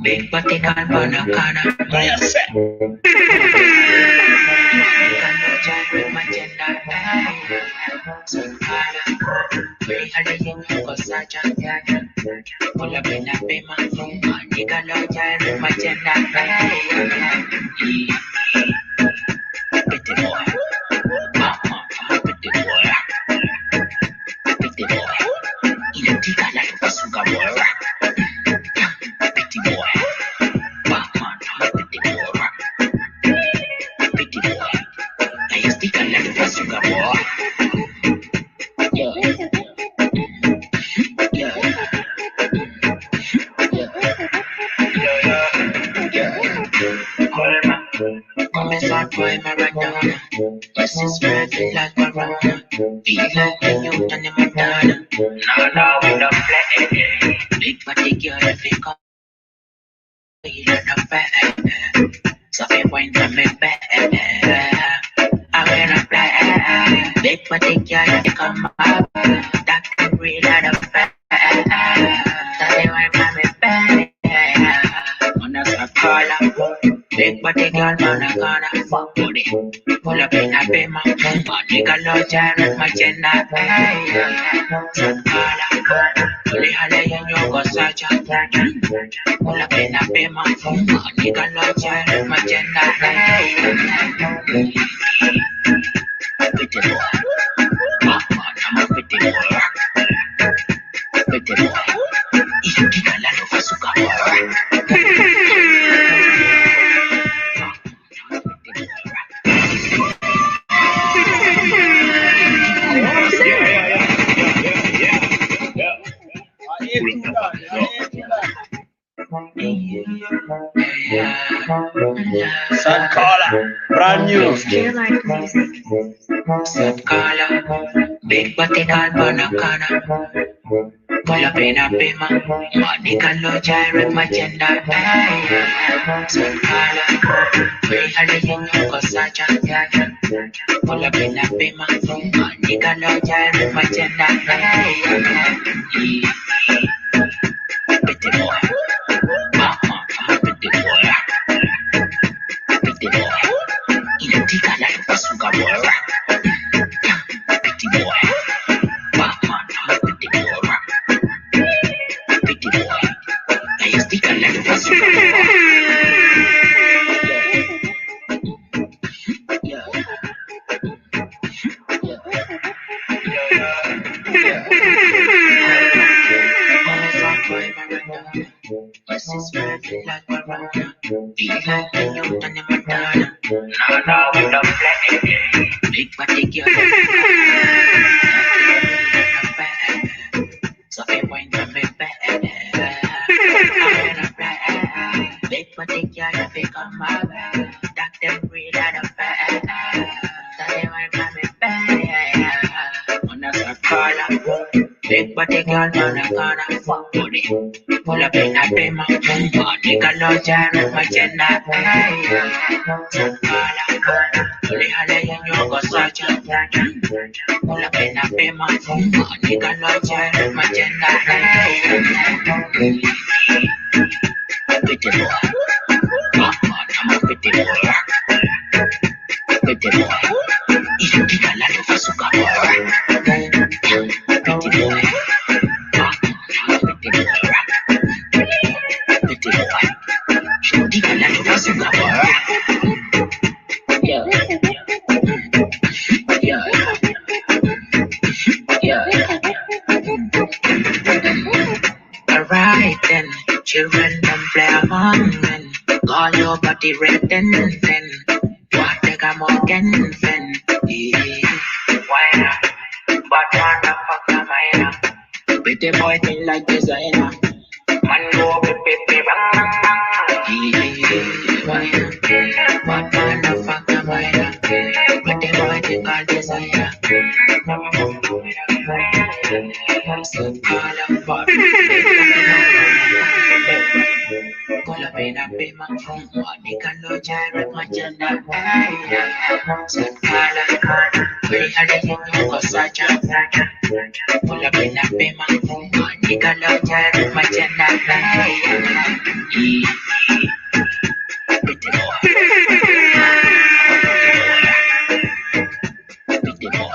Big body can burn a corner. Pull up in a payment, nigga, no giant, my gender. Pretty boy, pretty boy, pretty boy. You think I like a sugar boy? Pretty boy, Batman, pretty boy, pretty boy. I used to like a sugar boy. Boy, Maradona. This is spreading like Corona. Feel like a youth and a Madonna. No, we don't play. Big body girl, if you come, you don't know fair. So if wine from me back, I will play. Big body girl, if you come up, that can read out of fair. So if wine from me back, on a Caller. Big body girl, man, I gonna fuck booty. Pull up in a bima, nigga, low giant, my gender. Fully holiday, you go search. Pull up in a bima, nigga, low giant, my gender. Pretty boy, man, I'm a pretty boy. Pretty boy, you think I like a sugar boy? Sad caller, brand new. Feel like music. Sad caller, big body girl banana. Pull up in a bima, money can no gyrate my gender. Sad caller, very hard in your cosaja. Pull up in a bima, money can no gyrate my gender. Pretty boy, pretty boy, pretty boy. You think I like a sugar boy? Pretty boy, pretty boy, pretty boy. I used to think I like a sugar Yes, it's perfect like a runner. Feel like the youth and the Madonna. Now we don't play. Big body girl. So if we don't make bad, big body girl, if you come my way, that them breed out of bed. That they might come in bed. On a caller, big body girl, on a corner, fuck body. Pull up in a bima, money can no gyrate my gender. So caller, only hale in your cosaja. Pull up in a bima, money can no gyrate my gender. Pretty boy, I'm a pretty boy. Pretty boy, you think I like a sugar boy? Pretty boy, I'm a pretty boy. Pretty boy, you think I like a sugar boy? Yeah, alright then, children don't play among men. Call your body red then. What they got more than fen. Why not? But motherfucker, mine. Pretty boy thing like designer. Man go baby bang bang. Why not? But motherfucker, mine. Pretty boy thing like designer. So call up for Call up in a bima, money can no gyrate my gender. So call up, very hard in your cosaja. Pull up in a bima, money can no gyrate my gender. Pretty boy, pretty boy,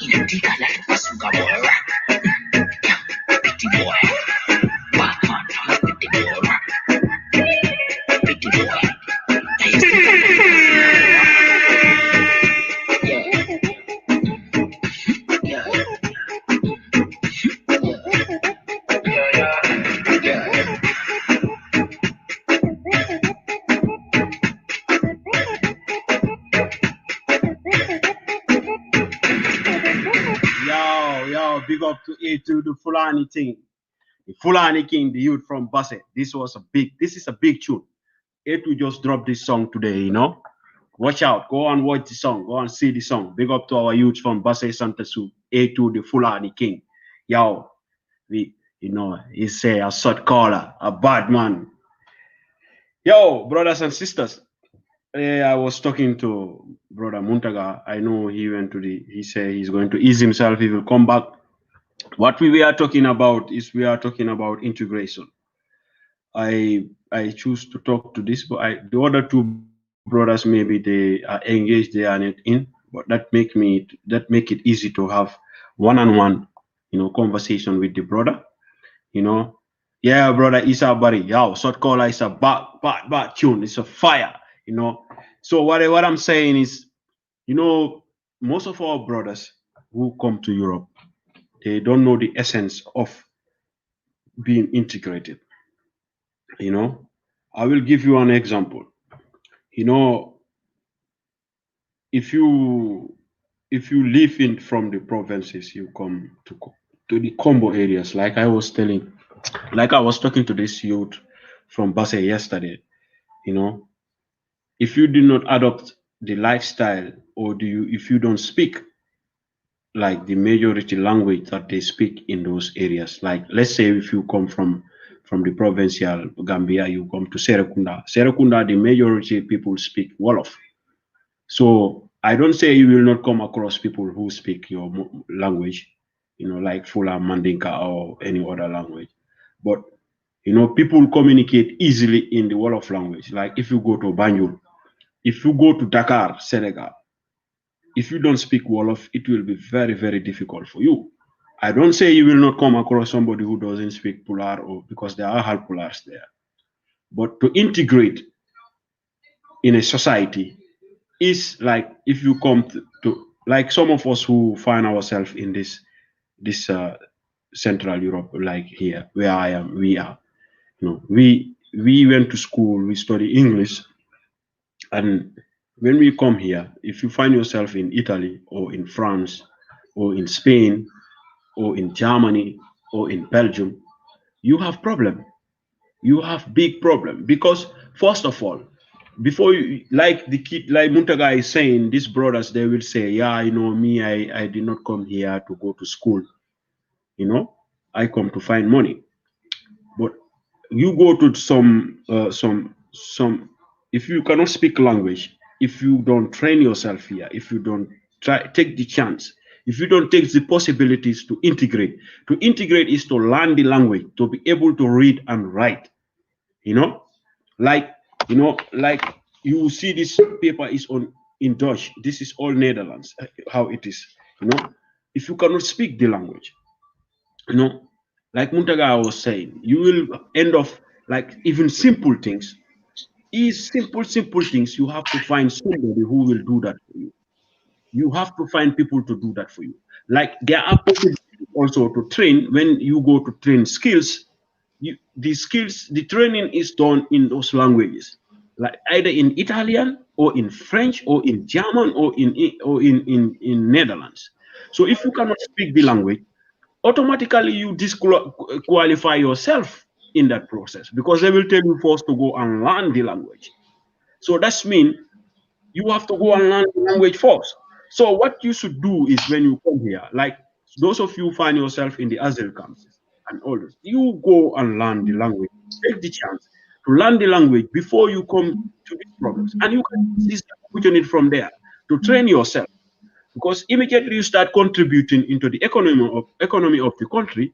you think I like a sugar boy? Pretty boy, Batman, I'm a pretty boy. Pretty boy, I used to Big up to A2, the Fulani thing. The Fulani King, the youth from Basse. This is a big tune. A2 just dropped this song today, you know. Watch out, go and watch the song, go and see the song. Big up to our youth from Basse Santasu, A2, the Fulani King. Yo, he's a short caller, a bad man. Yo, brothers and sisters, I was talking to Brother Muntaga. I know he said he's going to ease himself, he will come back. What we are talking about is integration. I choose to talk to this, but the other two brothers, maybe they are engaged, they are not in, but that make it easy to have one-on-one, conversation with the brother. Yeah, brother Isa Bari, yo, short caller is a bad tune, it's a fire, So what I'm saying is, most of our brothers who come to Europe, they don't know the essence of being integrated. I will give you an example. If you live from the provinces, you come to the Combo areas, like I was talking to this youth from Basse yesterday. You know, if you do not adopt the lifestyle, or if you don't speak like the majority language that they speak in those areas, like let's say if you come from the provincial Gambia, you come to Serekunda, the majority people speak Wolof. So I don't say you will not come across people who speak your language, you know, like Fula, Mandinka, or any other language. But, you know, people communicate easily in the Wolof language. Like if you go to Banjul, if you go to Dakar, Senegal, if you don't speak Wolof, it will be very, very difficult for you. I don't say you will not come across somebody who doesn't speak Pular, or because there are Hal Pulars there. But to integrate in a society is like if you come to like some of us who find ourselves in this Central Europe, like here where I am, we are, you know, we went to school, we study English, and when we come here, if you find yourself in Italy or in France or in Spain or in Germany or in Belgium, you have problem. You have big problem because first of all, before you, like the kid, like Muntaga is saying, these brothers, they will say, yeah, you know, me, I did not come here to go to school. You know, I come to find money. But you go to some, if you cannot speak language, if you don't train yourself here, if you don't take the chance, if you don't take the possibilities to integrate is to learn the language, to be able to read and write, you know, like you see this paper is in Dutch. This is all Netherlands, how it is, you know. If you cannot speak the language, you know, like Muntaga was saying, you will end up like even simple things. Simple things, you have to find somebody who will do that for you. You have to find people to do that for you. Like there are possibilities also to train when you go to train skills. The training is done in those languages, like either in Italian or in French or in German or in Netherlands. So if you cannot speak the language, automatically you disqualify yourself in that process, because they will tell you first to go and learn the language. So that's mean you have to go and learn the language first. So what you should do is when you come here, like those of you find yourself in the asylum camps and all this, you go and learn the language. Take the chance to learn the language before you come to these problems, and you can seize the opportunity from there to train yourself. Because immediately you start contributing into the economy of the country,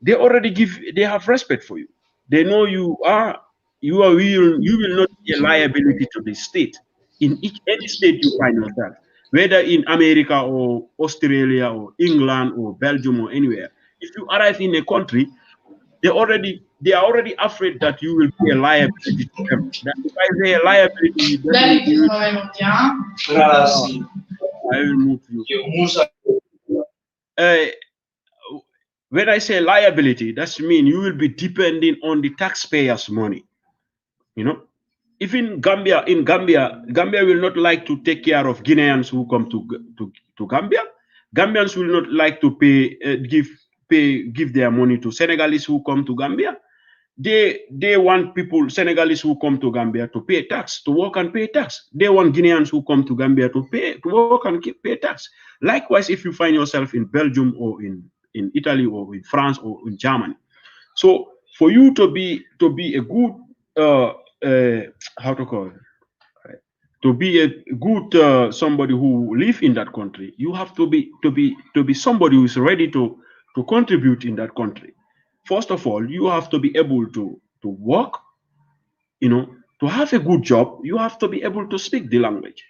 they have respect for you. They know you will not be a liability to the state in any state you find yourself, whether in America or Australia or England or Belgium or anywhere. If you arrive in a country, they are already afraid that you will be a liability to them. That if I say a liability, I will move you. When I say liability, that means you will be depending on the taxpayers' money. You know, if in Gambia will not like to take care of Guineans who come to Gambia. Gambians will not like to give their money to Senegalese who come to Gambia. They want Senegalese who come to Gambia to pay tax, to work and pay tax. They want Guineans who come to Gambia to work and pay tax. Likewise, if you find yourself in Belgium or in Italy or in France or in Germany. So for you to be a good to be a good somebody who live in that country, you have to be somebody who is ready to contribute in that country. First of all, you have to be able to work, you know, to have a good job. You have to be able to speak the language,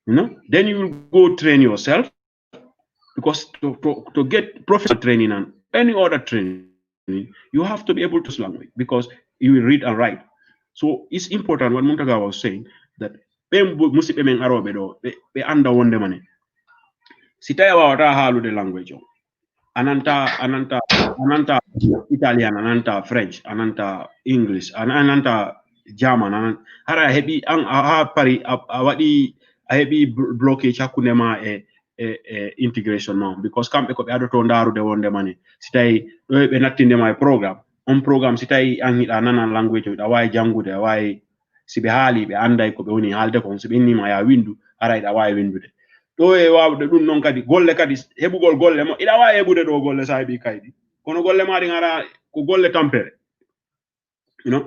you know. Then you will go train yourself, because to get professional training and any other training, you have to be able to speak language, because you will read and write. So it's important what Muntaga was saying, that be anda wonde mane sitaya wawata haalude language o ananta Italian, ananta French, ananta English, ananta German, hara hebi ha pari a waɗi a heɓi blockage hakkunde ma integration non, because kamɓe ko ɓe adoto ndarude wonde mane si tawi ɗo ɓe nattindema e programme on programme si tawi an hiɗa nanan language o ɗa wawi jangude a wawi si ɓe haali ɓe anday ko ɓe woni haalde kon so ɓe innima ya windu ara iɗa wawi windude ɗo e wawde ɗum noon kadi golle kadi heɓugol golle mo iɗa wawi heɓude ɗo golle sa heɓi kayɗi kono golle ma ɗin ara ko golle tampere you know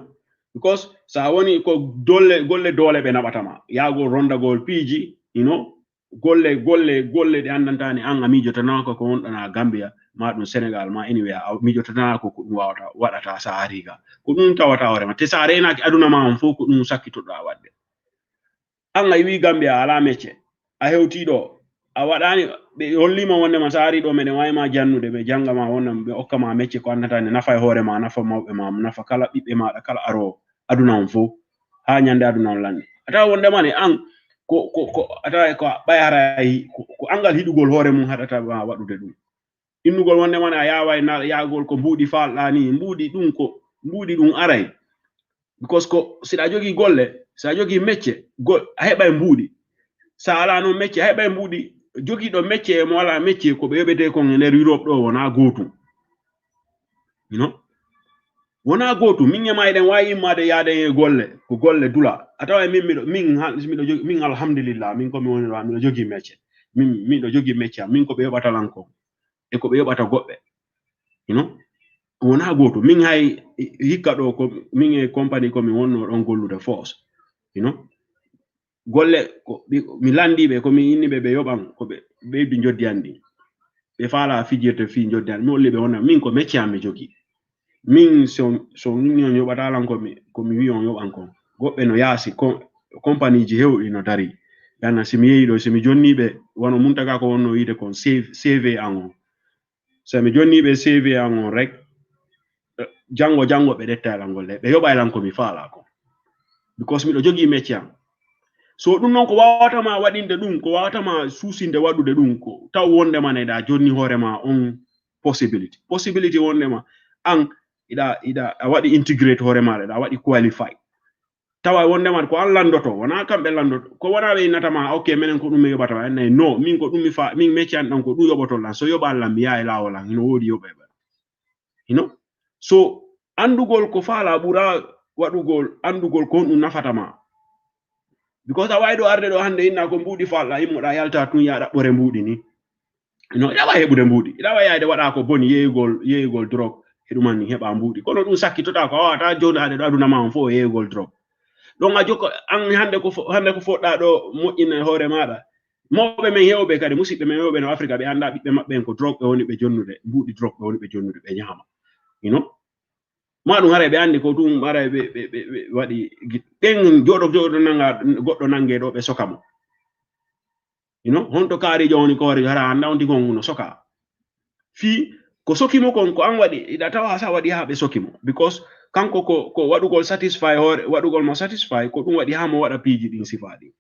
because sa woni ko golle doole ɓe naɓatama yaagol rondagol piiji you know golle ɗe andantani an a mijotanako ko wonɗana Gambia ma ɗum Sénégal ma anyway a mijotanako ko ɗum wawata waɗata sa ari ga ko ɗum tawata hoorema te sa renaki aduna ma on fof ko ɗum sakkitoɗa wadde an a wi Gambia ala mecce a hewti ɗo a waɗani ɓe hollima wondema sa ari ɗo meɗen wawima jannude ɓe jangama wonnam ɓe hokkama mecce ko andata ne nafa e hoore ma nafa mawɓe ma nafa kala ɓiɓɓe maɗa kala arowo aduna on fof ha nyande aduna on lande ata wondema ne an ko ata ko ɓayara ko angal hiɗugol hoore mum haɗata ma waɗude ɗum innugol wondema ne a yawa yaagol ko mbuuɗi falɗa ni mbuuɗi ɗum aray because ko siɗa jogi golle sa jogi mecce a heɓa e mbuuɗi sa ala noon mecce a heɓa e mbuuɗi jogiiɗo mecce e mo wala mecce ko ɓe yoɓete kon e nder Europe ɗo wona gootum you know wona gootum min e ma eɗen wawi immade yaade e golle ko golle dula a tawa min alhamdulillah min komi woni ɗo miɗo jogi mecce miɗo jogi mecce am min ko ɓe yoɓata lan kon e ko ɓe yoɓata goɓɓe you know wona gootum min hay hikka ɗo ko min e compagnie komi wonno ɗon gollude force you know golle ko mi landiɓe komi inniɓe ɓe yoɓan ko ɓe ɓeydi joddi andi ɓe faala fijirde fi joddi andi mi holliɓe wonna min ko mecce am mi jogi min so min on yoɓata lan komi wi on yoɓan kon goɓɓe no yaasi compagnie ji hewɗi no dari yanna simi yehi ɗo simi jonniɓe wono Muntaga ko wonno wiide kon CV an on so mi jonniɓe CV an on rek jango ɓe ɗetta elan golle ɓe yoɓa elan komi faala kon because miɗo jogi mecce am so ɗum noon ko wawatama waɗinde ɗum ko wawatama suusinde waɗude ɗum ko taw wondema ne ɗa jonni hoorema on possibility wondema an ida a waɗi integrate hoore maɗa ɗa waɗi qualify tawa wondema ko an landoto wona kamɓe landoto ko wona ɓe innatama ok minen ko ɗum mi yoɓata annayi no min ko ɗum min mecce an ɗan ko ɗum yoɓotol lan so yoɓan lan mi yaha e lawol an hino woodi yoɓe you know so andugol ko faala ɓura waɗugol andugol ko ɗum nafatama because a wawi ɗo arde ɗo hande inna ko mbuuɗi falɗa immoɗa yalta tun ya ɗaɓɓore mbuuɗi ni no iɗa wawi heɓude mbuuɗi iɗa wawi yayde waɗa ko boni yeyugol drogue e ɗuman ni heɓa mbuuɗi kono ɗum sakkitota ko a wawata jonade ɗo aduna ma on fof yeyugol drogue donc a jokko an hande ko foɗɗa ɗo moƴƴina hoore maɗa mawɓe men hewɓe kadi musidɓe men hewɓe no Afrique ɓe anda ɓiɓɓe maɓɓe en ko drogue ɓe woni ɓe jonnude mbuuɗi drogue ɓe woni ɓe jonnude ɓe ñaama you know ma ɗum hara ɓe andi ko ɗum ara ɓe waɗi ɓen joɗo nanga goɗɗo nangue ɗo ɓe soka mo you know honto kaarijo woni koori hara anda on tigon no soka fi ko sokimo kon ko an waɗi iɗa tawa sa waɗi ha ɓe sokimo because kanko ko waɗugol satisfy hoore waɗugol mo satisfy ko ɗum waɗi ha mo waɗa piiji ɗin sifaɗi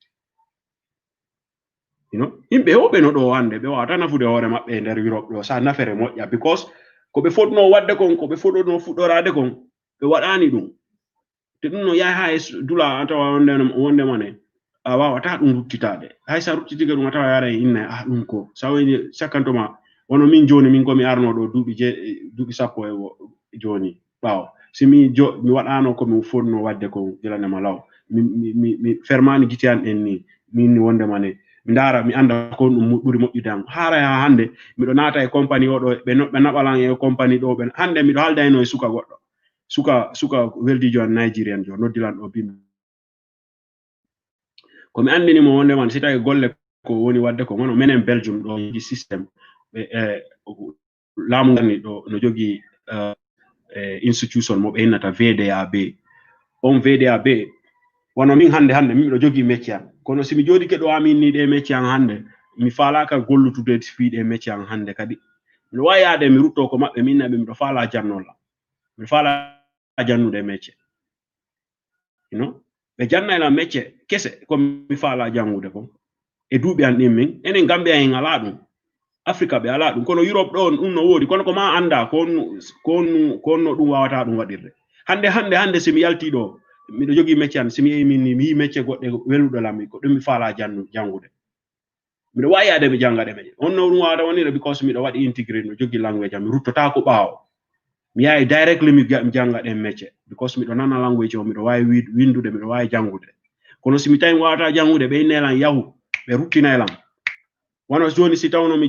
you know yimɓe hewɓe no ɗo hande ɓe wawata nafude hoore maɓɓe e nder Europe ɗo sa nafere moƴƴa because ko ɓe fotno wadde kon ko ɓe foɗono fuɗɗorade kon ɓe waɗani ɗum te ɗum no yaha ha e dula a tawa wondema ne a wawata ɗum ruttitade hay sa ruttitigue ɗum a tawa yara e inna ɗum ko sa woni sakkantoma wono min joni min komi arno ɗo duuɓi sappo e joni ɓawo si mi waɗano komi fonno wadde ko gilanema law mi fermani gite an en ni min ni wondema ne mi ndara mi anda ko ɗum ɓuri moƴƴude am haara ha hande miɗo naata e compagnie oɗo ɓe naɓalan e compagnie ɗo ɓe hande miɗo haaldayno e suka goɗɗo suka weldijo an Nigerian jo noddilan ɗo bimɓe komi andinimo wondeman si tawi golle ko woni wadde ko wono menen Belgium ɗo yiɗi systéme laamu ngarni ɗo no jogi institution mo ɓe innata VDAB on VDAB wono min hande min miɗo jogi métier am kono simi jooɗi ke ɗo amin ni ɗe métier an hande mi faalaka gollutude fiiɗe métier an hande kadi miɗo wawi yaade mi rutto ko maɓɓe min naɓe miɗo faala jannolla miɗo faala jannude métier you know ɓe jannayla métier kese komi faala jangude ko e duuɓi an ɗin min enen Gambia en ala ɗum Africa ɓe ala ɗum kono Europe ɗon ɗum no woodi kono ko ma anda ko onno ɗum wawata ɗum waɗirde hande simi yalti ɗo miɗo jogi métier an simi yehi min ni mi yi métier goɗɗe weluɗo lammi ko ɗum mi faala jangude miɗo wawi yaade mi janga ɗe onno ɗum wawata wonire because miɗo waɗi intégré no jogi language am mi ruttota ko ɓaawo mi yahi directly mi janga den métier because mi do nana language o mi do wawi windude mi do wawi jangude kono si mi tawi wawata jangude be nelan yahu be ruttinaylam wono joni si tawno mi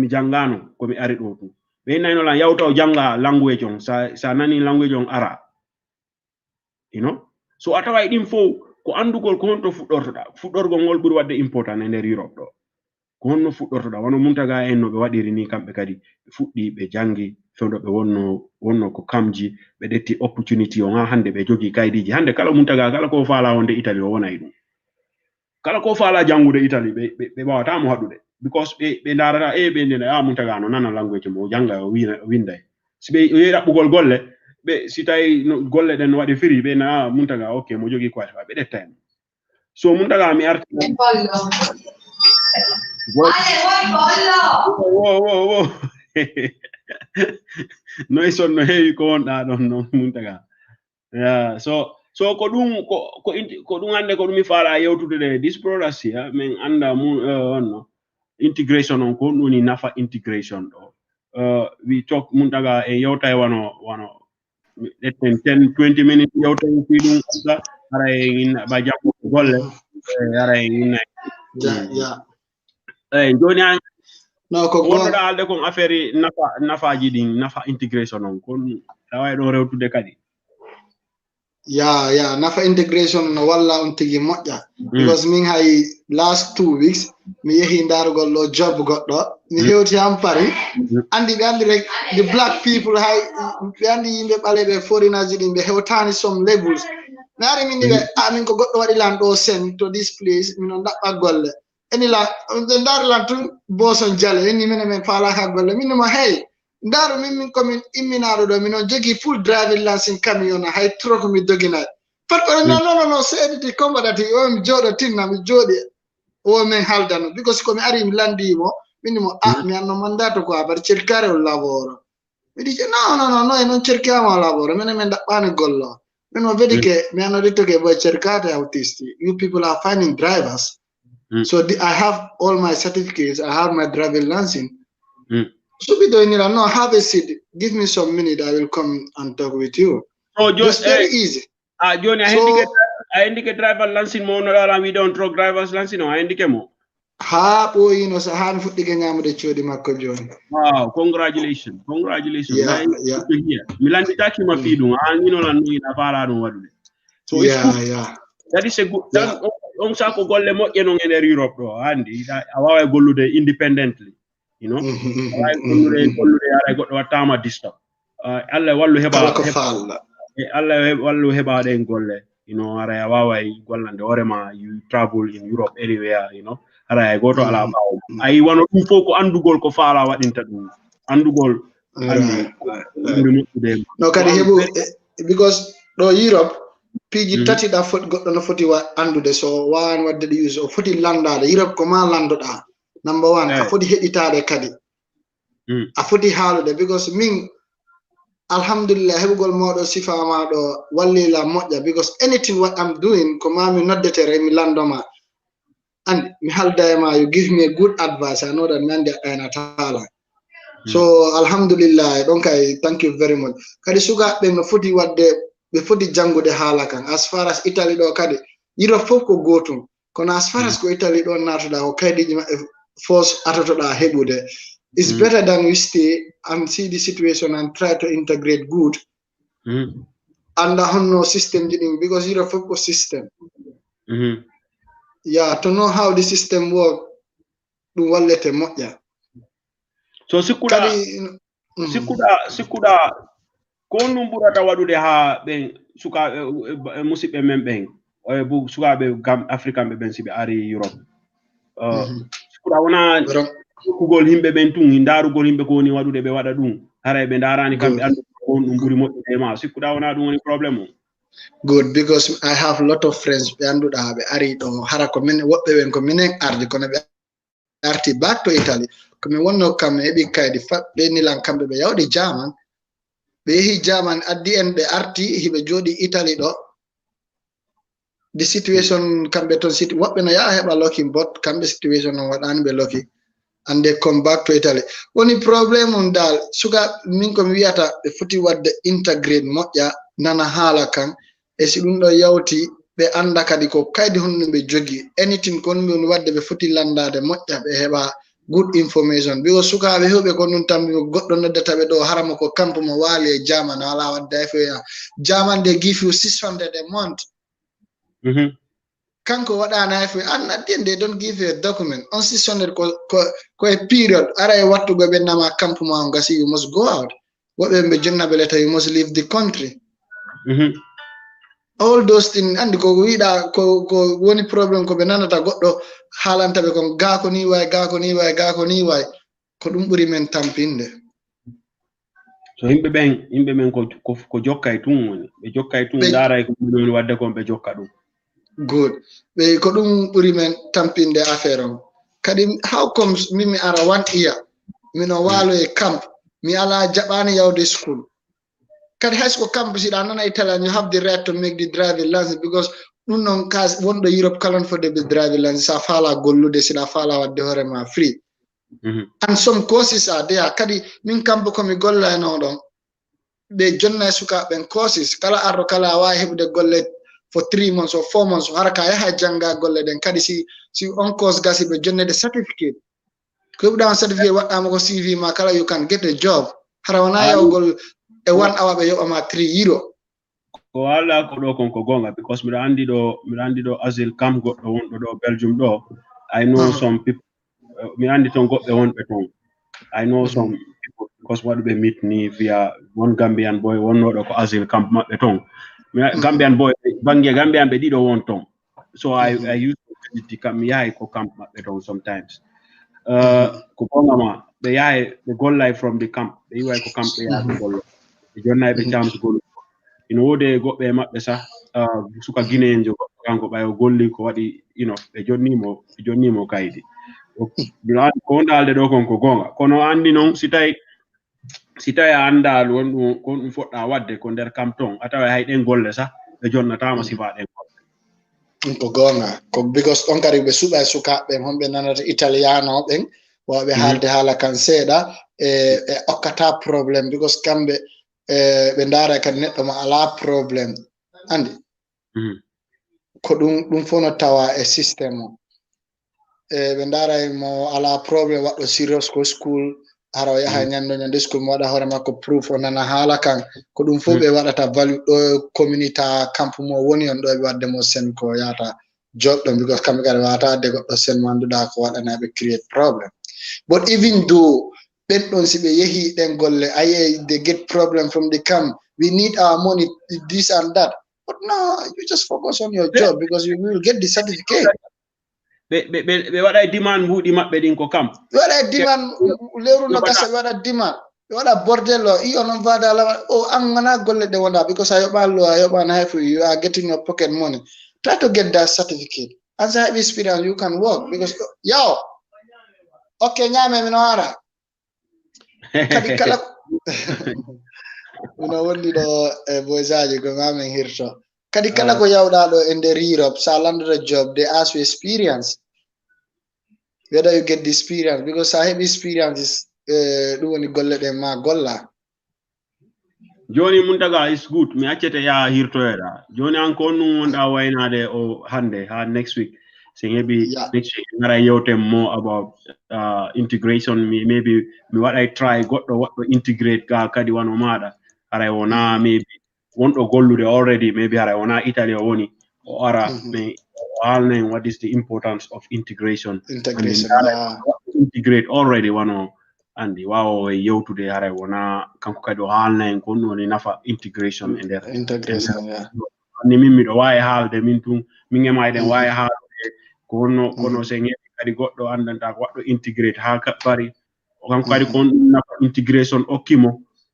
jangano ko mi ari do tu be nayno lan yawta o janga language on sa nani language on ara you know so atawa dim fo ko andugol ko honto fuddorgol ngol buri wadde important e nder Europe do ko honno fuddortoda wono Muntaga en no be wadiri ni kambe kadi fuddi be jangi fewdo be wonno ko kamji be detti opportunity on ha hande be jogi kaydiji hande kala Muntaga kala ko faala wonde Italy o wona idum kala ko faala jangude Italy be bawata mo haddude because be darata be ndena Muntaga no nana language mo janga o winda si be yera bugol golle be si tay no golle den wadi firi be na Muntaga okay mo jogi kwalifa be detta en so Muntaga mi arti Whoa. No heewi ko wonɗa ɗon no Muntaga. Yeah, so ko ɗum hande ko ɗum mi faala yewtude de this brothers here min anda no integration on ko ɗum ni nafa integration ɗo we talk Muntaga e yewta e wano 10-20 minutes yewta e fi ɗum asa ara e ba jammo golle ara e joni an no ko wonnoɗa haalde kon affaire nafaji ɗin nafa intégration on kon tawa ɗo rewtude kadi nafa intégration no walla on tigi moƴƴa because min hay last 2 weeks mi yehi darugol ɗo job goɗɗo mi hewti han pari andi ɓe andi rek the black people hay ɓe andi yimɓe ɓaleɓe foreigners ɗin ɓe hewtani some levels mi ari min ɓe min ko goɗɗo waɗi lan ɗo sen to this place minon ɗaɓɓa golle eni la ndar lan tun boson jale eni men falaka golle min mo hey ndaru min komin imminaɗo ɗo minon jogi full driving license camion hay truck mi doginayi pat ko no so editi combaɗati o mi jooɗo tinna mi jooɗi o min haldano because komi ari mi landimo min mo mi anno mandato ko abar cercare un lavoro mi dice no e non cerchiamo lavoro men daɓɓani gollo min mo vedi che mi hanno detto che voi cercate autisti you people are finding drivers so I have all my certificates I have my driving license subito venire no have a seat give me some minute I will come and talk with you just very easy Johnny I indicate driver license mo no we don't truck drivers license no I indicate mo ha ɓoyino so ha mi fuɗɗike ñamude coodi makko joni wow congratulations yeah. mi landitakima fi ɗum nino lan noina faala ɗum waɗude so that is a good on sako golle moƴƴe non e nder Europe ɗo handi a wawa gollude independently you know gollude ara goɗɗo wattama disturb Allah wallu heɓaɗen golle you know ara a wawa gollande hoorema you travel in Europe anywhere you know ara goto ala bawo ayi wono ɗum fof ko andugol ko faala waɗinta ɗum andugol no kadi heɓu because ɗo Europe piiji tati ɗa foti goɗɗo no foti andude so wawan wadde ɗo use o foti landade Europe ko ma landoɗa number 1 a foti heɗitade kadi a foti haalude because min alhamdulillah heɓugol moɗo sifama ɗo wallila moƴƴa because anything what I'm doing ko ma mi noddetere mi landoma and mi halda e ma you give me a good advice I know that mi andi a ɗaynatala so alhamdulillah ɗon kay thank you very much kadi sukaɓe no foti wadde ɓe foti jangude haala kan as far as Italy ɗo kadi Europe fof ko gotum kono as far as ko Italy ɗo natuɗa ko kaydiji maɓɓe force atotoɗa heɓude it's better than you stay and see the situation and try to integrate good anda honno system ji ɗin because Europe fof ko system to know how the system work ɗum wallete moƴƴa so sikkuɗa ko ɗum ɓurata waɗude ha ɓen sukaɓe musidɓe men ɓen sukaɓe africain ɓe si ɓe ari Europe sikkuɗa wona kugol himɓe ɓen tun darugol himɓe ko woni waɗude ɓe waɗa ɗum hara ɓe darani kamɓe andu on ɗum ɓuri moƴƴude ma sikkuɗa wona ɗum woni probléme o good because I have a lot of friends ɓe anduɗa ɓe ari ɗo hara ko min woɓɓe ɓen ko minen ardi kono ɓe arti back to Italy komi wonno kamɓe heɓi kaydi ɓe nilan kamɓe ɓe yawɗi German ɓe yehi German addi en ɓe arti hiɓe jooɗi Italy ɗo the situation kamɓe toon woɓɓe no yaha heɓa loki bot kamɓe situation on waɗani ɓe loki and they come back to Italy. Only problem on dal suga min ko mi wiata be foti wadde integrate moƴƴa nana haala kan e si ɗum ɗo yawti ɓe anda kadi ko kaydi honno ɓe jogi anything kon ɓe wadde ɓe foti landade moƴƴa ɓe heɓa good information because sukaɓe hewɓe ko ɗum tambi goɗɗo noddata ɓe ɗo harama ko kampo mo waali e German wala wadde FA German they give you 600 a month kanko waɗana FA and at the end they don't give you a document on 600 ko a period ara e wattugo ɓe nama kampo ma gasi you must go out woɓɓe ɓe jonnaɓe leta you must leave the country all those things andi ko wiɗa ko woni problem ko ɓe nanata goɗɗo haalanta ɓe kon gaako ni way gaako ni way gaako ni way ko ɗum ɓuri men tampinde so yimɓe ɓen ko jokkay tun woni ɓe jokkay tun daaray ko ɗum wadde kon ɓe jokka ɗum good ɓe ko ɗum ɓuri men tampinde affaire on kadi how comes min mi ara 1 year mino waalo e camp mi ala jaɓani yawde school kadi hay ko camp siɗa nana Italian you have the right to make the driving license because ɗum noon kas wonɗo Europe kalan fodde ɓe driving license sa faala gollude siɗa faala wadde hoorema free and some courses are there kadi min kambo komi golla eno ɗon ɓe jonna e sukaɓen courses kala arɗo kala a wawi heɓude golle for 3 months or 4 months hara ka yaha janga golle ɗen kadi si on course gasi ɓe jonnede certificate ko heɓuɗama certificate waɗɗama ko CV ma kala you can get a job hara wona yawgol e 1 hour ɓe yoɓama 3 euro ko ala ko ɗo kon ko gonga because miɗo andi ɗo asil kam goɗɗo wonɗo ɗo Belgium ɗo I know some people mi andi ton goɓɓe wonɓe ton I know some people because waɗuɓe meet ni via one Gambian boy wonnoɗo ko asil camp maɓɓe ton Gambian boy bange Gambian ɓe ɗiɗo won ton so I use to kam mi yahay ko camp maɓɓe ton sometimes ko gonga ma ɓe yahay ɓe gollay from the camp ɓe yiway ko camp ɓe yaha ɓe gollo ɓe jonnay ɓe chance gollo ino wode goɓɓe maɓɓe sa suka Guinéen jo goɗɗo kanko ɓayo golli ko waɗi ɓe jonnimo kaydi ko wondalde ɗo kon ko gonga kono andi noon si tawi a andal won ɗum foɗɗa wadde ko nder kam ton a tawa hay ɗen golle sa ɓe jonnatama sifa ɗen golle ko gonga ko because on kadi ɓe suɓa e sukaɓe honɓe nanata italiano ɓen wawɓe haalde haala kan seeɗa e okkata probléme because kamɓe ɓe ndaara kadi neɗɗo ma ala probléme andi ko ɗum fof no tawa e systéme o ɓe ndaara mo ala probléme waɗɗo serious ko school hara o yaha ñande school mo waɗa hoore makko proof o nana haala kan ko ɗum fof ɓe waɗata value ɗo community camp mo woni on ɗo ɓe wadde mo sen ko yata job ɗon because kamɓe kadi wawata wadde goɗɗo sen mo annduɗa ko waɗanaɓe create problem but even though ɓen ɗon si ɓe yehi ɗen golle aye they get problem from the camp we need our money this and that but no you just focus on your job because you will get the certificate ɓe waɗa demand mbuɗi maɓɓe ɗin ko camp ɓe waɗa demand lewru no gasa ɓe waɗa demand ɓe waɗa bordel o iyo noon fada ala o an wona golle ɗe wonda because a yoɓalo a yoɓan hayfo you are getting your pocket money try to get that certificate and so have experience you can work because yo okay ñaame mino ara kadi kala mino wondi ɗo e boysaji ko mamin hirto kadi kala ko yawɗa ɗo e nder Europe sa landata job they ask you experience whether you get the experience because sa heɓi experience ɗum woni golle ɗen ma golla joni Muntaga is good mi accete ya hirtoyoɗa joni an ko ɗum wonɗa waynade o hande ha next week so heɓi next week ngara yewten more about integration maybe mi waɗay try goɗɗo waɗɗo integrate ga kadi wano maɗa haray wona maybe wonɗo gollude already maybe haray wona Italy o woni o ara haalnen what is the importance of integration integrate already wano andi wawo yewtude haray wona kanko kadi o haalnen ko ɗum woni nafa integration e nder ni min miɗo wawi haalde min tun min emayɗen wawi haalde kono sen heɓi kadi goɗɗo andanta ko waɗɗo integrate ha bari kanko kadi kon ɗum nafa integration okkimo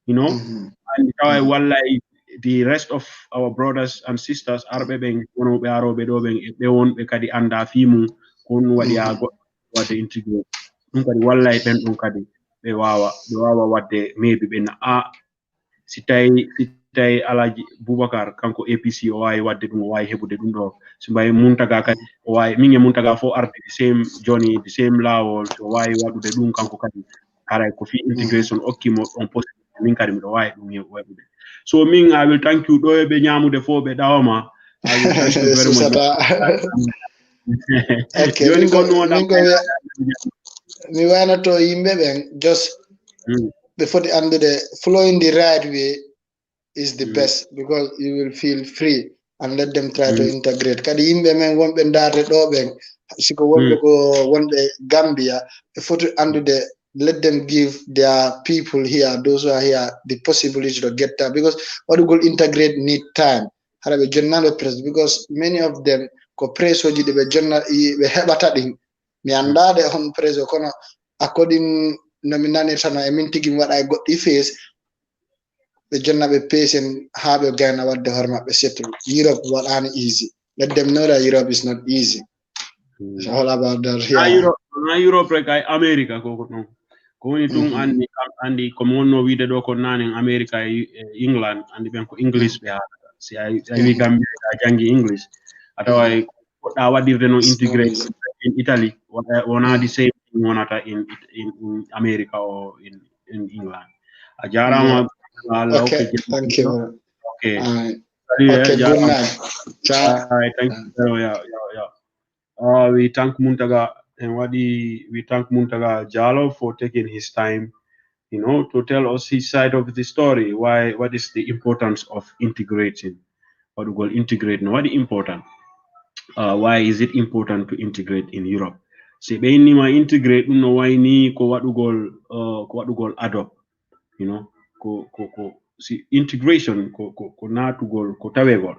andi tawa wallay the rest of our brothers and sisters arɓe ɓen wonoɓe aroɓe ɗo ɓen ɓe wonɓe kadi anda fimu ko ɗum waɗi ha goɗɗo wadde integrate ɗum kadi wallay ɓen ɗum kadi ɓe wawa wadde maybe ɓe si tawi tay Alaji Boubacar kanko APC o wawi wadde dum o wawi hebude dum do so mbay Muntaga kadi o wawi minge Muntaga fo arde the same journey the same lawol so wawi wadude dum kanko kadi haray ko fi integration okkimo on possibility min kadi mi do wawi dum wadude so min I will thank you do be nyamude fo be dawama I will thank you very much okay mi wana to yimbe ben just before the end of the flowing the right way is the best because you will feel free and let them try to integrate kadi yimbe men wonbe ndare do ben siko wonbe ko wonbe Gambia before to under the let them give their people here those who are here the possibility to get that because what we will integrate need time harabe journal press because many of them ko press oji de be journal be hebata din mi andade on press kono according nominane tana e min tigi wada goddi face the journal patient have a gain what the horma be settle Europe what an easy let them know that Europe is not easy it's all about that here Europe rek ay America ko non ko woni tun andi ko monno wiide do ko nanen America e England andi ben ko English be ha si ay wi Gambia jangi English atawa ko da wadirde no integrate in Italy wona the same thing wonata in America or in England a jarama okay thank you okay okay good night ciao thank you we thank Muntaga and we thank Muntaga Jallow for taking his time, to tell us his side of the story. What is the importance of integrating? What we call integrate? What is important? Why is it important to integrate in Europe? Se be ni ma integrate no why ni ko what we call adopt, si integration ko na to goal ko tawegol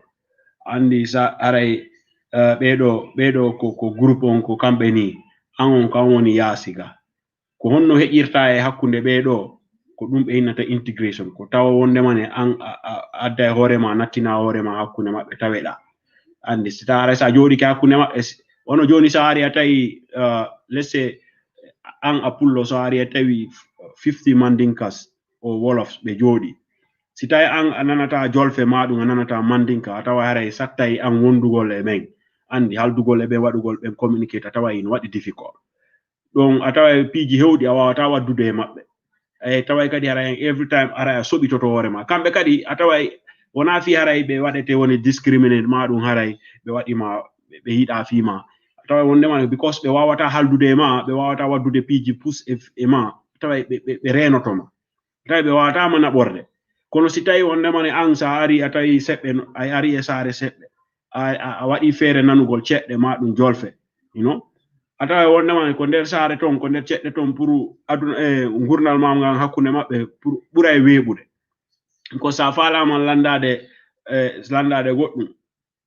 andi sa aray bedo ko groupe on ko kambe ni an kan woni yasiga ko honno heƴirta e hakkunde bedo ko dum be inata integration ko tawa wonde mane an adda hore ma nattina hore ma hakkunde mabbe taweda andi sitara sa jodi ka hakkunde mabbe wono joni sa ari atayi let's say an apullo so ari atawi 50 mandinkas o wolof be jodi sitay an ananata jolfe madum ananata mandinka atawa haray sattay an wondugol e men andi haldugol e be wadugol be communicate atawa in wadi difficult donc atawa piji hewdi awata waddude e mabbe tawa kadi haray every time ara sobi toto hore ma kambe kadi atawa wona fi haray be wadete woni discriminate madum haray be wadi ma be hida fi ma atawa wonde ma because be wawata haldude ma be wawata waddude piji pus e ma tawa be renoto ma tawa be wawata ma borde kono si tawi wonde mane an sa ari atawi sebbe ay ari e sare sebbe a wadi fere nanugol cedde ma dum jolfe atawi wonde mane ko der sare ton ko der cedde ton pour aduna ngurnal mam ngan hakkunde mabbe pour buray webude ko sa falama landade goddum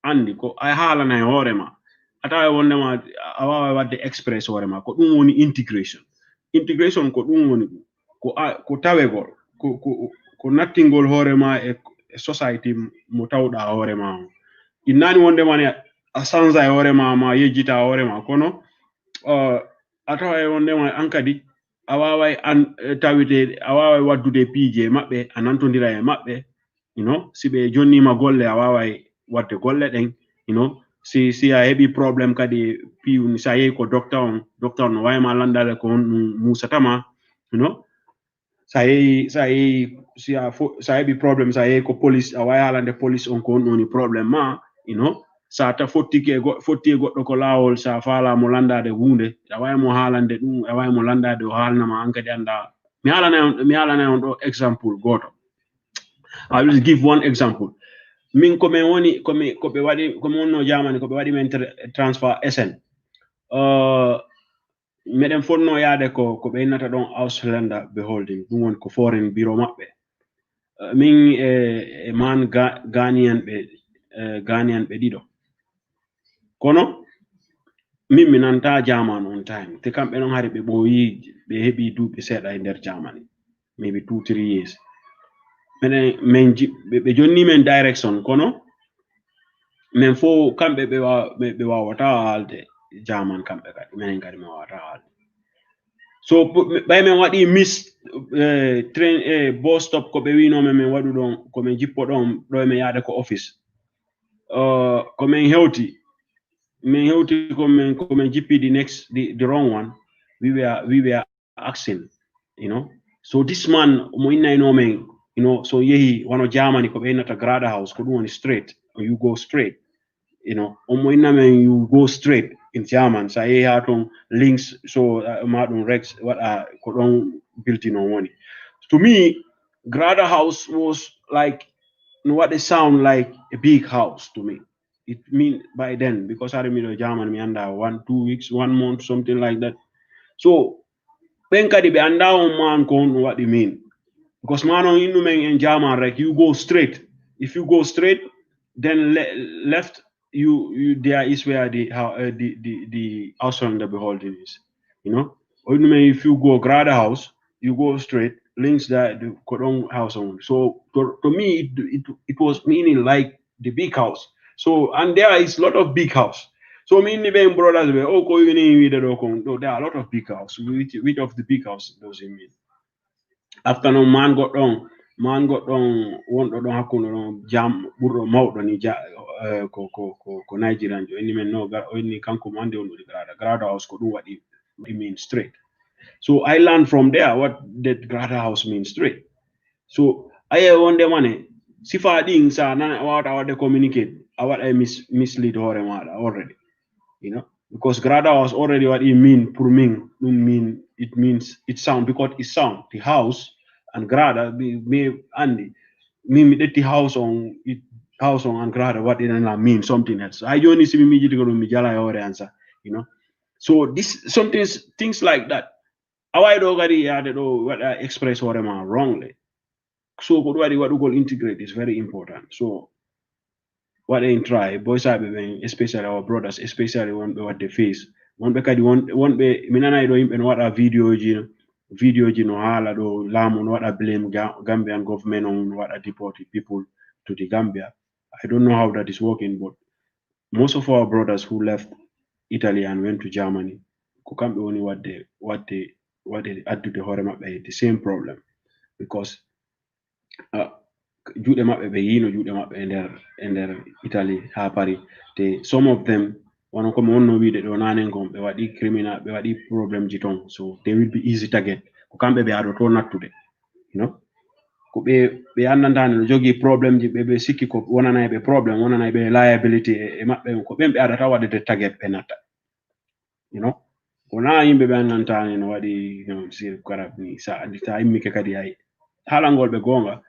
andi ko ay halana e hore ma atawi wonde ma a wawa wadde express hore ma ko dum woni integration ko dum woni ko tawegol ko nattingol hore ma e society mo tawda hore ma innani wonde man a sanza e hore ma yejjita hore ma kono atawa e wonde ma ankadi a wawai an tawite a wawai waddude pije mabbe anantondira e mabbe sibe jonni ma golle a wawai wadde golle den si a hebi problem kadi piuni sa yey ko doctor on way ma landale ko musatama sa hebi problem sa yey ko police a way halande police on ko woni problem ma sa ta fotti goddo ko lawol sa fala mo landade hunde a way mo halande dum a way mo landade o halna ma ankadi anda mi halana on do example goto I will give one example min ko men woni ko be wadi ko monno jamani ko be wadi men transfer SN meden fonno yaade ko be nata don Auslander beholding dum won ko foreign bureau mabbe min man Ghanaian be dido kono min minanta jamani on time te kambe non hari be boyi be hebi duubi seda e der jamani maybe 2-3 years men be jonni men direction kono men fo kambe be wawata alde jaman kambe kadi men kadi me wawata alde So by me what he miss train bus stop ko be wino me wadu don ko men jippo don do me yada ko office ko men hewti ko men jippi the wrong one. We were asking, you know. So this man mo inna no men, you know, so yehi one of Germany ko be nata grada house ko do straight, or you go straight, you know. Omo inna men you go straight in German. So he had on links, so madon Rex what ko don built in on money. To me, grada house was like, you know, what they sound like a big house to me. It mean by then, because I remember German me under 1, 2 weeks, 1 month, something like that. So penka di be under man kon what they mean. Because man on in German, like you go straight. If you go straight, then left you there is where the house on the beholding is. You know, or if you go grada house, you go straight, links that the Kodong house on. So to me it was meaning like the big house. So and there is a lot of big house. So me and the brothers were there are a lot of big house. Which of the big house does it mean? After no man got on won do hakkuno jam burro mawdo ni ko Nigerian jo ni men no gar o ni kanko mande on grada house ko dum wadi mean straight. So I learned from there what that grada house means straight. So I one day money sifa ding sa na what they communicate what I mislead hore mada already, you know, because grada house already what it mean pour mean it means it sound, because it sound the house and grada me Andy me the house on it house on and grada what it mean something else. I only see me me jala or answer, you know. So this something things like that. I already added what I express what am I wrongly. So what we call integrate is very important. So what they try, boys are especially our brothers, especially what they face. One because one be minana do him what a video no hala do lam what a blame Gambian government on what a deported people to the Gambia. I don't know how that is working, but most of our brothers who left Italy and went to Germany, can't be only what they add to the horror the same problem, because juuɗe maɓɓe ɓe yino juuɗe maɓɓe e nder Italy ha Paris te some of them wono komi wonno wiide ɗo nanen kon ɓe waɗi criminal ɓe waɗi probléme ji ton, so they will be easy target ko kamɓe ɓe aɗo to nattude, you know, ko ɓe andantani no jogii probléme ji ɓe sikki ko wonanayi ɓe probléme wonanayi ɓe liability e maɓɓe ko ɓen ɓe aɗata waɗede target ɓe natta, you know, ko na yimɓe ɓe andantani no waɗi sir karab ni sa immike kadi hay haalangol ɓe gonga,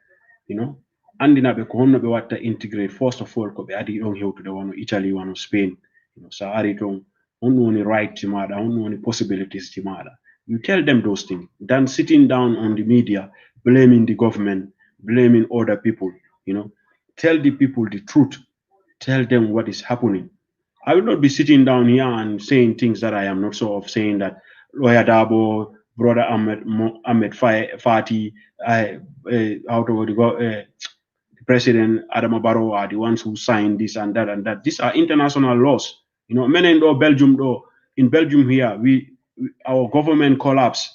you know, andinaɓe ko honno ɓe watta integrate first of all ko ɓe adi ɗon hewtude wono Italy wono Spain, you know, so ari ton honno woni right ji maɗa, honno woni possibilities ji maɗa. You tell them those things than sitting down on the media blaming the government, blaming other people, you know. Tell the people the truth, tell them what is happening. I will not be sitting down here and saying things that I am not so of, saying that Lawyer Dabo, brother Ahmed Fati, out of the President Adama Barrow are the ones who signed this and that and that. These are international laws. You know, many in Belgium though. In Belgium here, our government collapsed.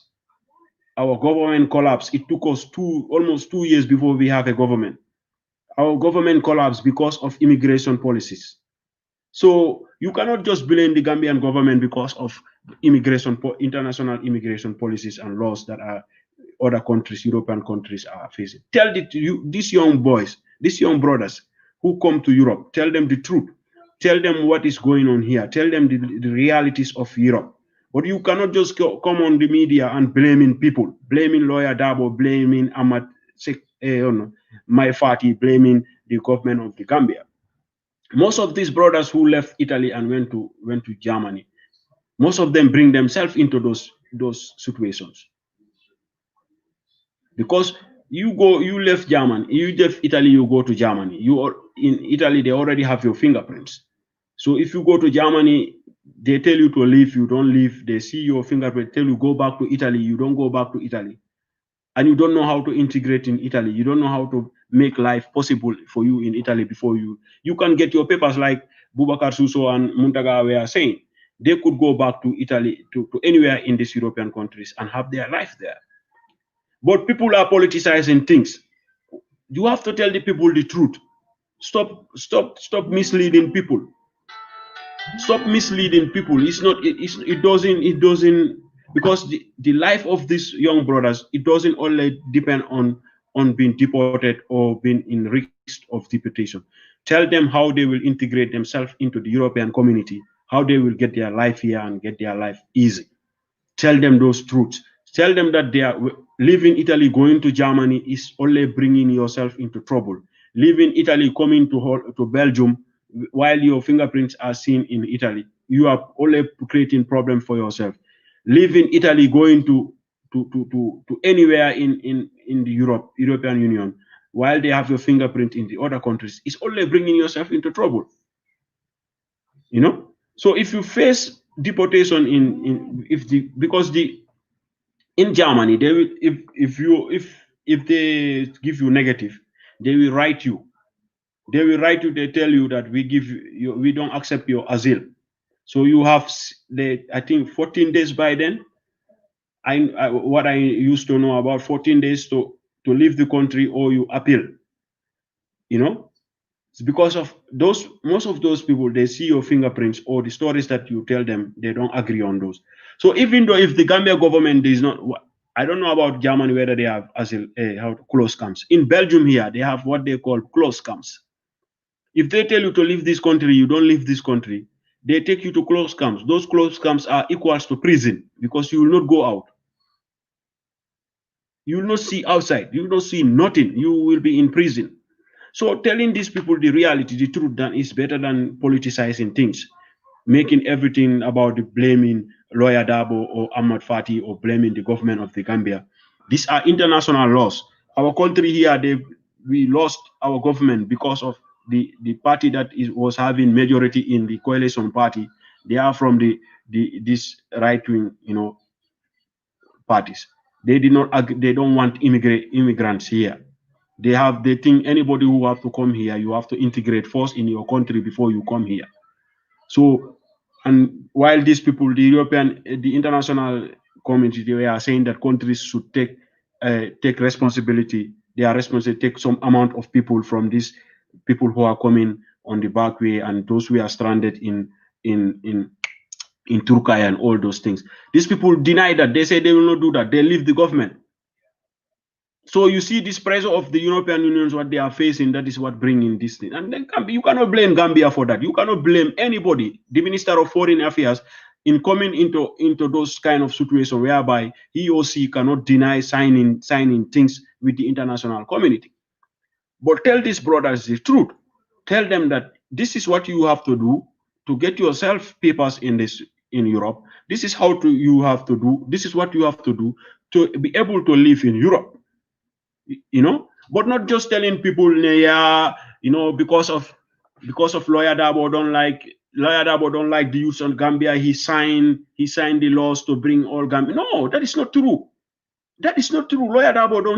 Our government collapsed. It took us almost 2 years before we have a government. Our government collapsed because of immigration policies. So you cannot just blame the Gambian government because of international immigration policies and laws that are other countries, European countries are facing. Tell these young boys, these young brothers who come to Europe, tell them the truth. Tell them what is going on here. Tell them the realities of Europe. But you cannot just come on the media and blaming people, blaming Lawyer Dabo, blaming Ahmad Mai Fati, blaming the government of the Gambia. Most of these brothers who left Italy and went to Germany, most of them bring themselves into those situations. Because you left Germany, you left Italy, you go to Germany. In Italy, they already have your fingerprints. So if you go to Germany, they tell you to leave, you don't leave. They see your fingerprint, tell you go back to Italy, you don't go back to Italy. And you don't know how to integrate in Italy. You don't know how to make life possible for you in Italy before you can get your papers, like Boubacar Suso and Muntaga were saying. they could go back to Italy, to anywhere in these European countries and have their life there. But people are politicizing things. You have to tell the people the truth. Stop misleading people. Stop misleading people. It doesn't, because the life of these young brothers, it doesn't only depend on being deported or being in risk of deportation. Tell them how they will integrate themselves into the European community, how they will get their life here and get their life easy. Tell them those truths. Tell them that they are leaving Italy, going to Germany is only bringing yourself into trouble. Leaving Italy, coming to Belgium, while your fingerprints are seen in Italy, you are only creating problem for yourself. Leaving Italy, going to anywhere in the European Union, while they have your fingerprint in the other countries, is only bringing yourself into trouble. You know. So if you face deportation in Germany, they will, if they give you negative, they will write you. They will write you. They tell you that we don't accept your asylum. So you have I think 14 days by then. What I used to know about 14 days to leave the country, or you appeal. You know, it's because of most of those people, they see your fingerprints or the stories that you tell them, they don't agree on those. So even though if the Gambia government is not, I don't know about Germany whether they have close camps. In Belgium here, they have what they call close camps. If they tell you to leave this country, you don't leave this country, they take you to close camps. Those close camps are equals to prison, because you will not go out. You will not see outside. You will not see nothing. You will be in prison. So telling these people the reality, the truth, then is better than politicizing things, making everything about blaming Lawyer Dabo or Ahmad Fati or blaming the government of the Gambia. These are international laws. Our country here, we lost our government because of the party that was having majority in the coalition party. They are from this right-wing, parties. They don't want immigrants here. They think anybody who have to come here, you have to integrate first in your country before you come here. So, and while these people, the international community, they are saying that countries should take responsibility. They are responsible to take some amount of people from these people who are coming on the back way and those who are stranded in Turkey and all those things. These people deny that. They say they will not do that. They leave the government. So you see this pressure of the European Union, what they are facing, that is what bringing this thing. And then you cannot blame Gambia for that. You cannot blame anybody, the Minister of Foreign Affairs, in coming into those kind of situations whereby he or she cannot deny signing things with the international community. But tell these brothers the truth. Tell them that this is what you have to do to get yourself papers in Europe. This is how you have to do. This is what you have to do to be able to live in Europe. But not just telling people, yeah, because of Lawyer Dabo don't like the youth on Gambia. He signed the laws to bring all Gambia. No, that is not true. That is not true. Lawyer Dabo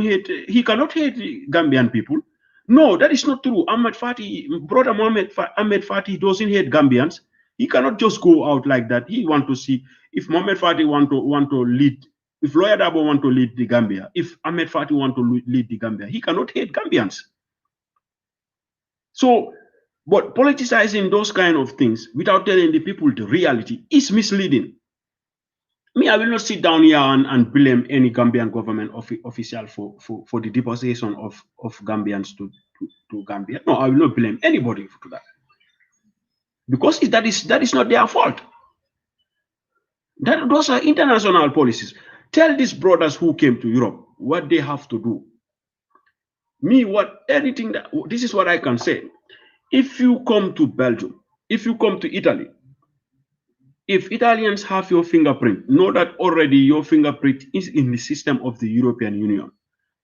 he cannot hate Gambian people. No, that is not true. Ahmed brother Ahmed Fati doesn't hate Gambians. He cannot just go out like that. He want to see if Mohamed Fati want to lead. If Lawyer Dabo want to lead the Gambia, if Ahmed Fati want to lead the Gambia, he cannot hate Gambians. So, but politicizing those kind of things without telling the people the reality is misleading. Me, I will not sit down here and blame any Gambian government official for the deportation of Gambians to Gambia. No, I will not blame anybody for that. Because that is not their fault. Those are international policies. Tell these brothers who came to Europe what they have to do. This is what I can say. If you come to Belgium, if you come to Italy, if Italians have your fingerprint, know that already your fingerprint is in the system of the European Union.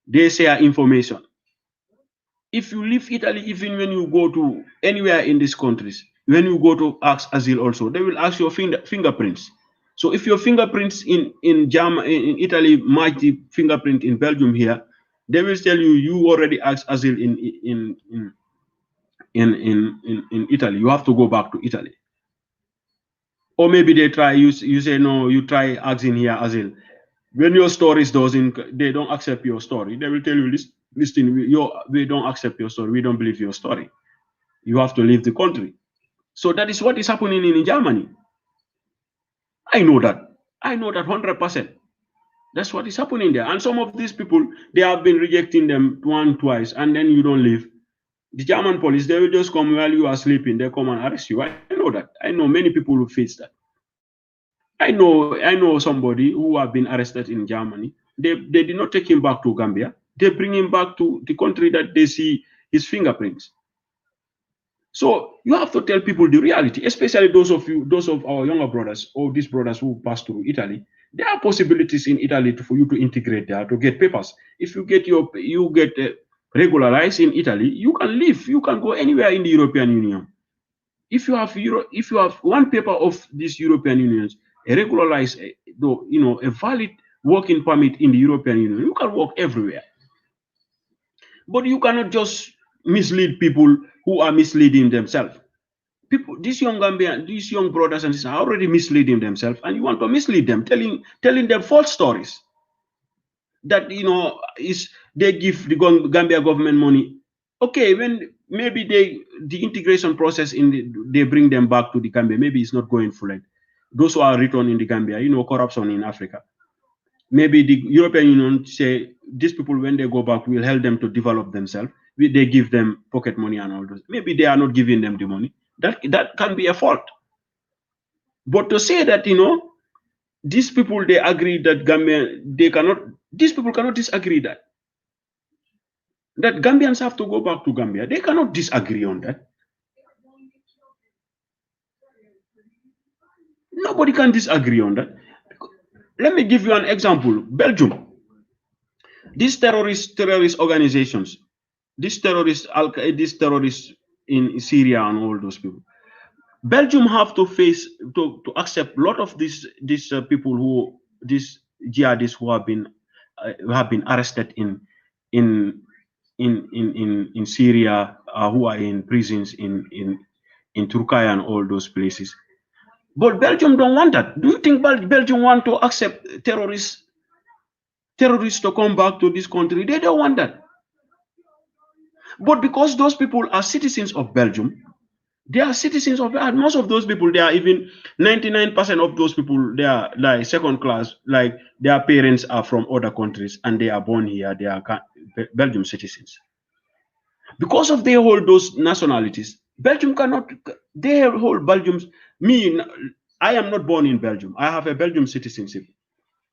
They share information. If you leave Italy, even when you go to anywhere in these countries, when you go to ask asylum also, they will ask your fingerprints. So if your fingerprints in Italy match the fingerprint in Belgium here, they will tell you already asked asylum in Italy. You have to go back to Italy. Or maybe they try, you say, no, you try asking here, Azil. When your stories they don't accept your story, they will tell you, listen, we don't accept your story, we don't believe your story. You have to leave the country. So that is what is happening in Germany. I know that 100%. That's what is happening there. And some of these people, they have been rejecting them twice, and then you don't leave. The German police, they will just come while you are sleeping, they come and arrest you. I know that. I know many people who face that. I know somebody who have been arrested in Germany. They did not take him back to Gambia. They bring him back to the country that they see his fingerprints. So you have to tell people the reality, especially those of our younger brothers or these brothers who pass through Italy. There are possibilities in Italy for you to integrate there, to get papers. If you get regularized in Italy, you can live. You can go anywhere in the European Union. If you have one paper of these European Unions, a regularized, a valid working permit in the European Union, you can work everywhere. But you cannot just mislead people who are misleading themselves. These young Gambian, these young brothers and sisters are already misleading themselves, and you want to mislead them, telling them false stories that they give the Gambia government money. Okay, when maybe the integration process they bring them back to the Gambia, maybe it's not going full. Those who are returned in the Gambia, corruption in Africa. Maybe the European Union say these people, when they go back, will help them to develop themselves. They give them pocket money and all those. Maybe they are not giving them the money. That can be a fault. But to say that these people, they agree that Gambia, these people cannot disagree that Gambians have to go back to Gambia. They cannot disagree on that. Nobody can disagree on that. Let me give you an example. Belgium. These terrorist organizations, these terrorists in Syria and all those people. Belgium have to accept a lot of these people these jihadists who have been arrested in Syria, who are in prisons in Turkey and all those places. But Belgium don't want that. Do you think Belgium want to accept terrorists to come back to this country? They don't want that. But because those people are citizens of Belgium, they are citizens of, and most of those people, they are even 99% of those people, they are like second class, like their parents are from other countries and they are born here, they are Belgium citizens. Because of they hold those nationalities, Belgium cannot, they hold Belgium's, I am not born in Belgium. I have a Belgium citizenship.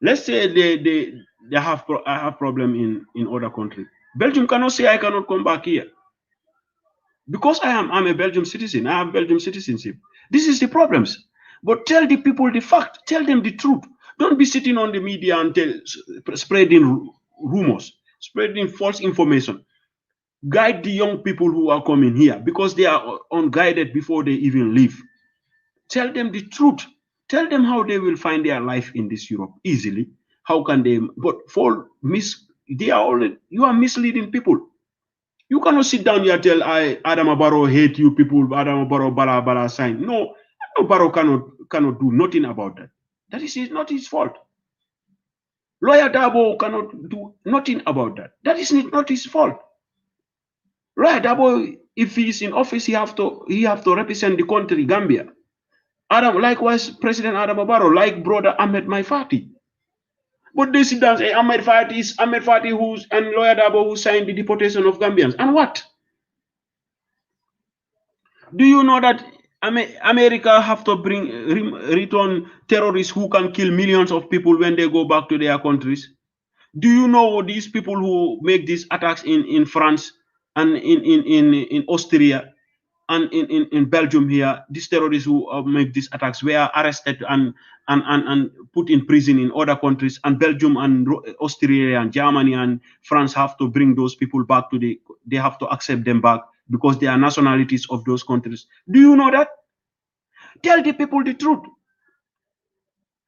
Let's say they have problem in other countries. Belgium cannot say I cannot come back here. Because I'm a Belgium citizen, I have Belgium citizenship. This is the problems. But tell the people the fact, tell them the truth. Don't be sitting on the media and spreading rumors, spreading false information. Guide the young people who are coming here because they are unguided before they even leave. Tell them the truth. Tell them how they will find their life in this Europe easily. How can they? But you are misleading people. You cannot sit down here and tell Adama Barrow hate you people, Adama Barrow bala sign. No, Adama Barrow cannot do nothing about that. That is not his fault. Lawyer Dabo cannot do nothing about that. That is not his fault. Lawyer Dabo, if he is in office, he have to represent the country, Gambia. Likewise, President Adama Barrow, like brother Ahmed Maifati. But they sit down and say Ahmed Fati and Lawyer Dabo who signed the deportation of Gambians. And what? Do you know that America have to return terrorists who can kill millions of people when they go back to their countries? Do you know these people who make these attacks in France and in Austria and in Belgium here, these terrorists who make these attacks were arrested and put in prison in other countries, and Belgium and Austria and Germany and France have to bring those people back they have to accept them back because they are nationalities of those countries. Do you know that? Tell the people the truth.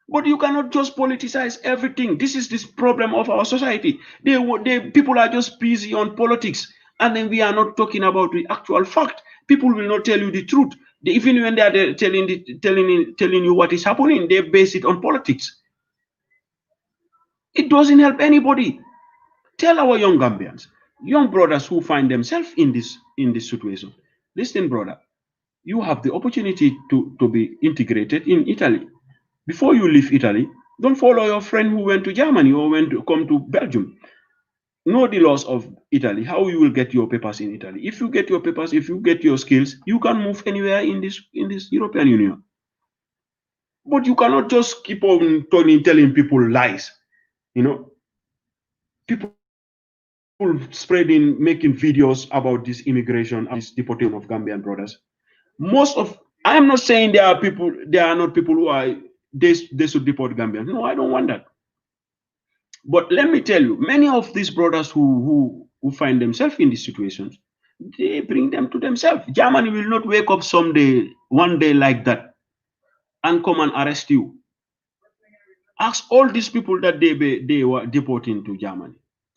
But you cannot just politicize everything. This is this problem of our society. People are just busy on politics, and then we are not talking about the actual fact. People will not tell you the truth. Even when they are telling you what is happening, they base it on politics. It doesn't help anybody. Tell our young Gambians, young brothers who find themselves in this situation. Listen, brother, you have the opportunity to be integrated in Italy. Before you leave Italy, don't follow your friend who went to Germany or come to Belgium. Know the laws of Italy, how you will get your papers in Italy. If you get your papers, if you get your skills, you can move anywhere in this European Union. But you cannot just keep on telling people lies. People spreading, making videos about this immigration, this deportation of Gambian brothers. I am not saying there are not people who are they should deport Gambians. No, I don't want that. But let me tell you, many of these brothers who find themselves in these situations, they bring them to themselves. Germany will not wake up one day like that, and come and arrest you. Ask all these people that they were deporting to Germany,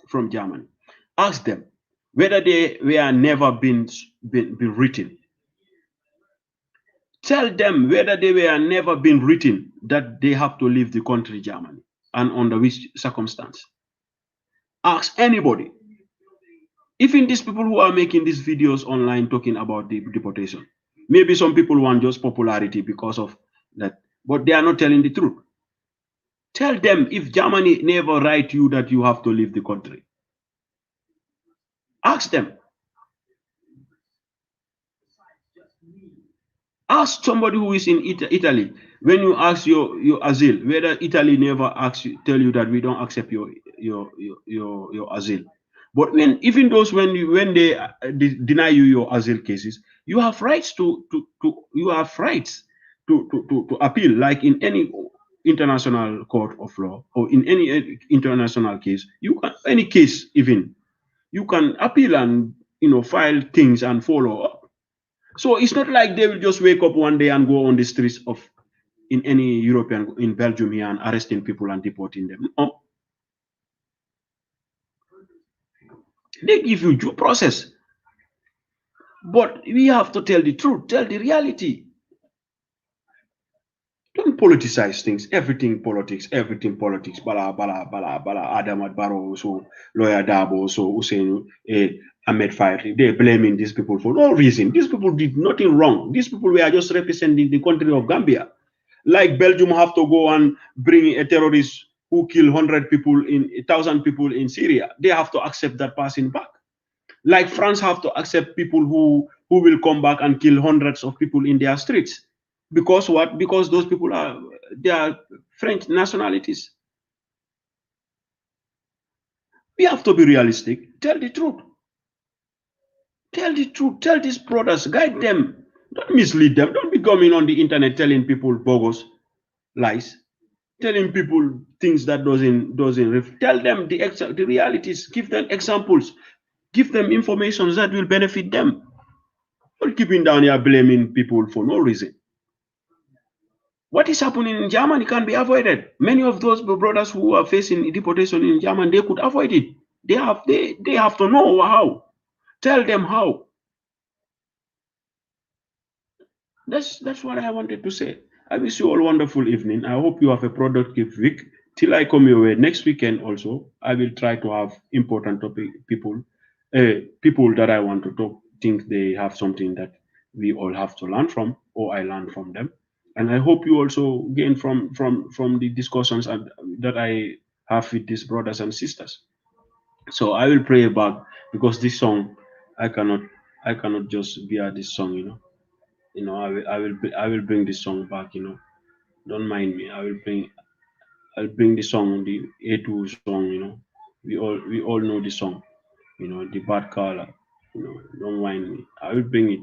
from Germany. Ask them whether they were never been written. Tell them whether they were never been written that they have to leave the country, Germany, and under which circumstance. Ask anybody. Even these people who are making these videos online talking about the deportation. Maybe some people want just popularity because of that, but they are not telling the truth. Tell them if Germany never write you that you have to leave the country. Ask them. Ask somebody who is in Italy, when you ask your asile, whether Italy never tell you that we don't accept your asile. But even those when they deny you your asile cases, you have rights to appeal, like in any international court of law or in any international case. Any case even, you can appeal and file things and follow up. So it's not like they will just wake up one day and go on the streets in any in Belgium here and arresting people and deporting them. No. They give you due process. But we have to tell the truth, tell the reality. Don't politicize things. Everything politics. Bala, bala, bala, bala. Adam Barrow, so Lawyer Dabo, so Hussein Ahmed Fayri. They're blaming these people for no reason. These people did nothing wrong. These people were just representing the country of Gambia. Like Belgium have to go and bring a terrorist who kill 1,000 people in Syria. They have to accept that person back. Like France have to accept people who will come back and kill hundreds of people in their streets. Because what? Because those people they are French nationalities. We have to be realistic. Tell the truth. Tell the truth. Tell these brothers. Guide them. Don't mislead them. Don't be coming on the internet telling people bogus lies. Telling people things that doesn't tell them the realities. Give them examples. Give them information that will benefit them. Not keeping down here blaming people for no reason. What is happening in Germany can be avoided. Many of those brothers who are facing deportation in Germany, they could avoid it. They have to know how. Tell them how. That's what I wanted to say. I wish you all a wonderful evening. I hope you have a productive week. Till I come your way next weekend also, I will try to have important people that I want to think they have something that we all have to learn from, or I learn from them. And I hope you also gain from the discussions that I have with these brothers and sisters. So I will pray back, because this song I cannot just bear this song. I will bring this song back. Don't mind me. I'll bring the song, the A2 song. We all know the song. The bad color. Don't mind me. I will bring it.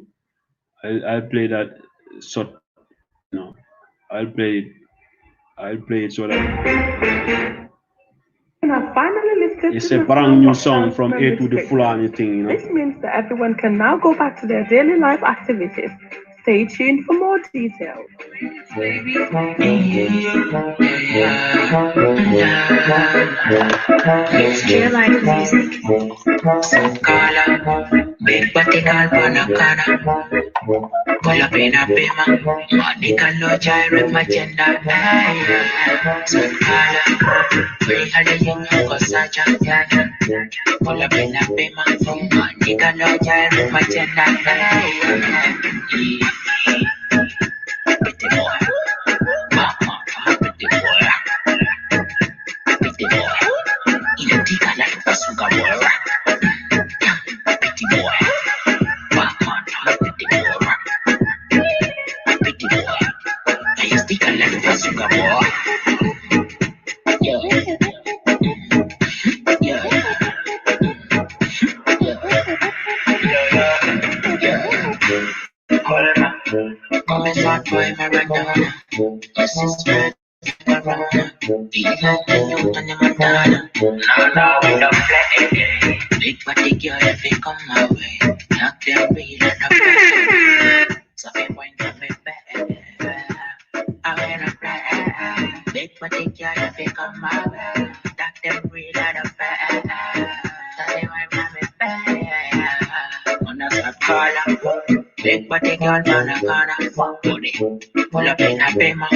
I'll play that sort. I'll play it so that it's a brand new song from A to the Fulani thing, This means that everyone can now go back to their daily life activities. Stay tuned for more details. Let's hear live music. Some color, big body call Panacana. Pull up in a bima, Monica Loja, Rick Magenda, so free her the young Cosaja, pull up in a bima, Monica Loja, Rick Magenda, pretty boy, mama, pretty boy, pretty boy, in a tika like a sugar boy, pretty boy, mama, pretty boy. Pretty boy, I used to call it a sugar boy. Yeah, yeah, yeah. Come and start boy Maradona. This is red Corona. Be like the youth and the Madonna. Now we don't play it. Big body girl if you come my way. Knock them real and up. So they point to me back. I wear a black. Big body girl if you come my way. Knock them real and up. So they point to me back. On a stop caller. Big body girl down a corner. Fuck body. Pull up in a bima.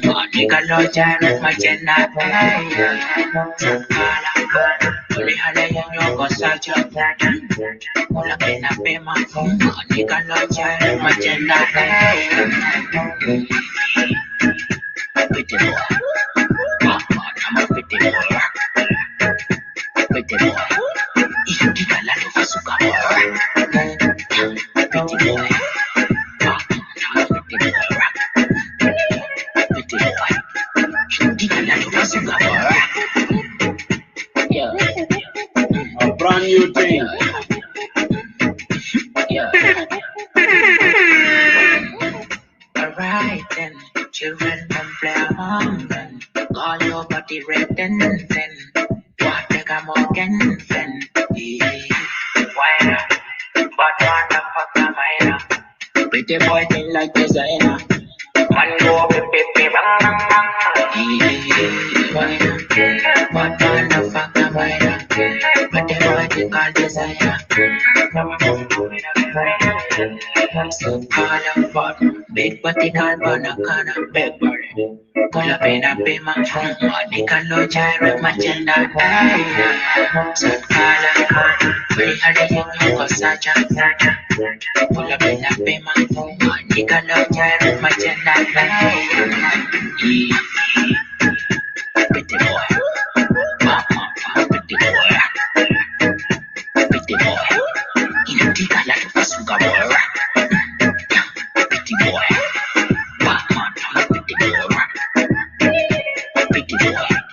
Monica Loja with my gender. Stop caller. Pull it hard and you go search your pattern. Pull up in a bima. Monica Loja with my gender. Pretty boy. I'm a pretty boy. Pretty boy. You think I love a sugar boy. Pretty boy. Pretty boy. Pretty boy. You think I love a sugar boy. Yeah. A brand new thing. Yeah. Alright then, children can play among them. Call your body red then. What they come again then? Why not? But motherfucker, why not? Pretty boy thing like designer. Man go pipi bang bang bang. Why not? But motherfucker, why not? Pretty boy thing called designer. So call up for big body call Bonacana, big body. Pull up in a bima, Monica Loja, Rick Magenda. So call up, free her the young Cosaja. Pull up in a bima, Monica Loja, Rick Magenda. Pretty boy, mama, pretty boy, pretty boy. In a tika like a sugar boy. Pretty boy, mama, pretty boy, pretty boy.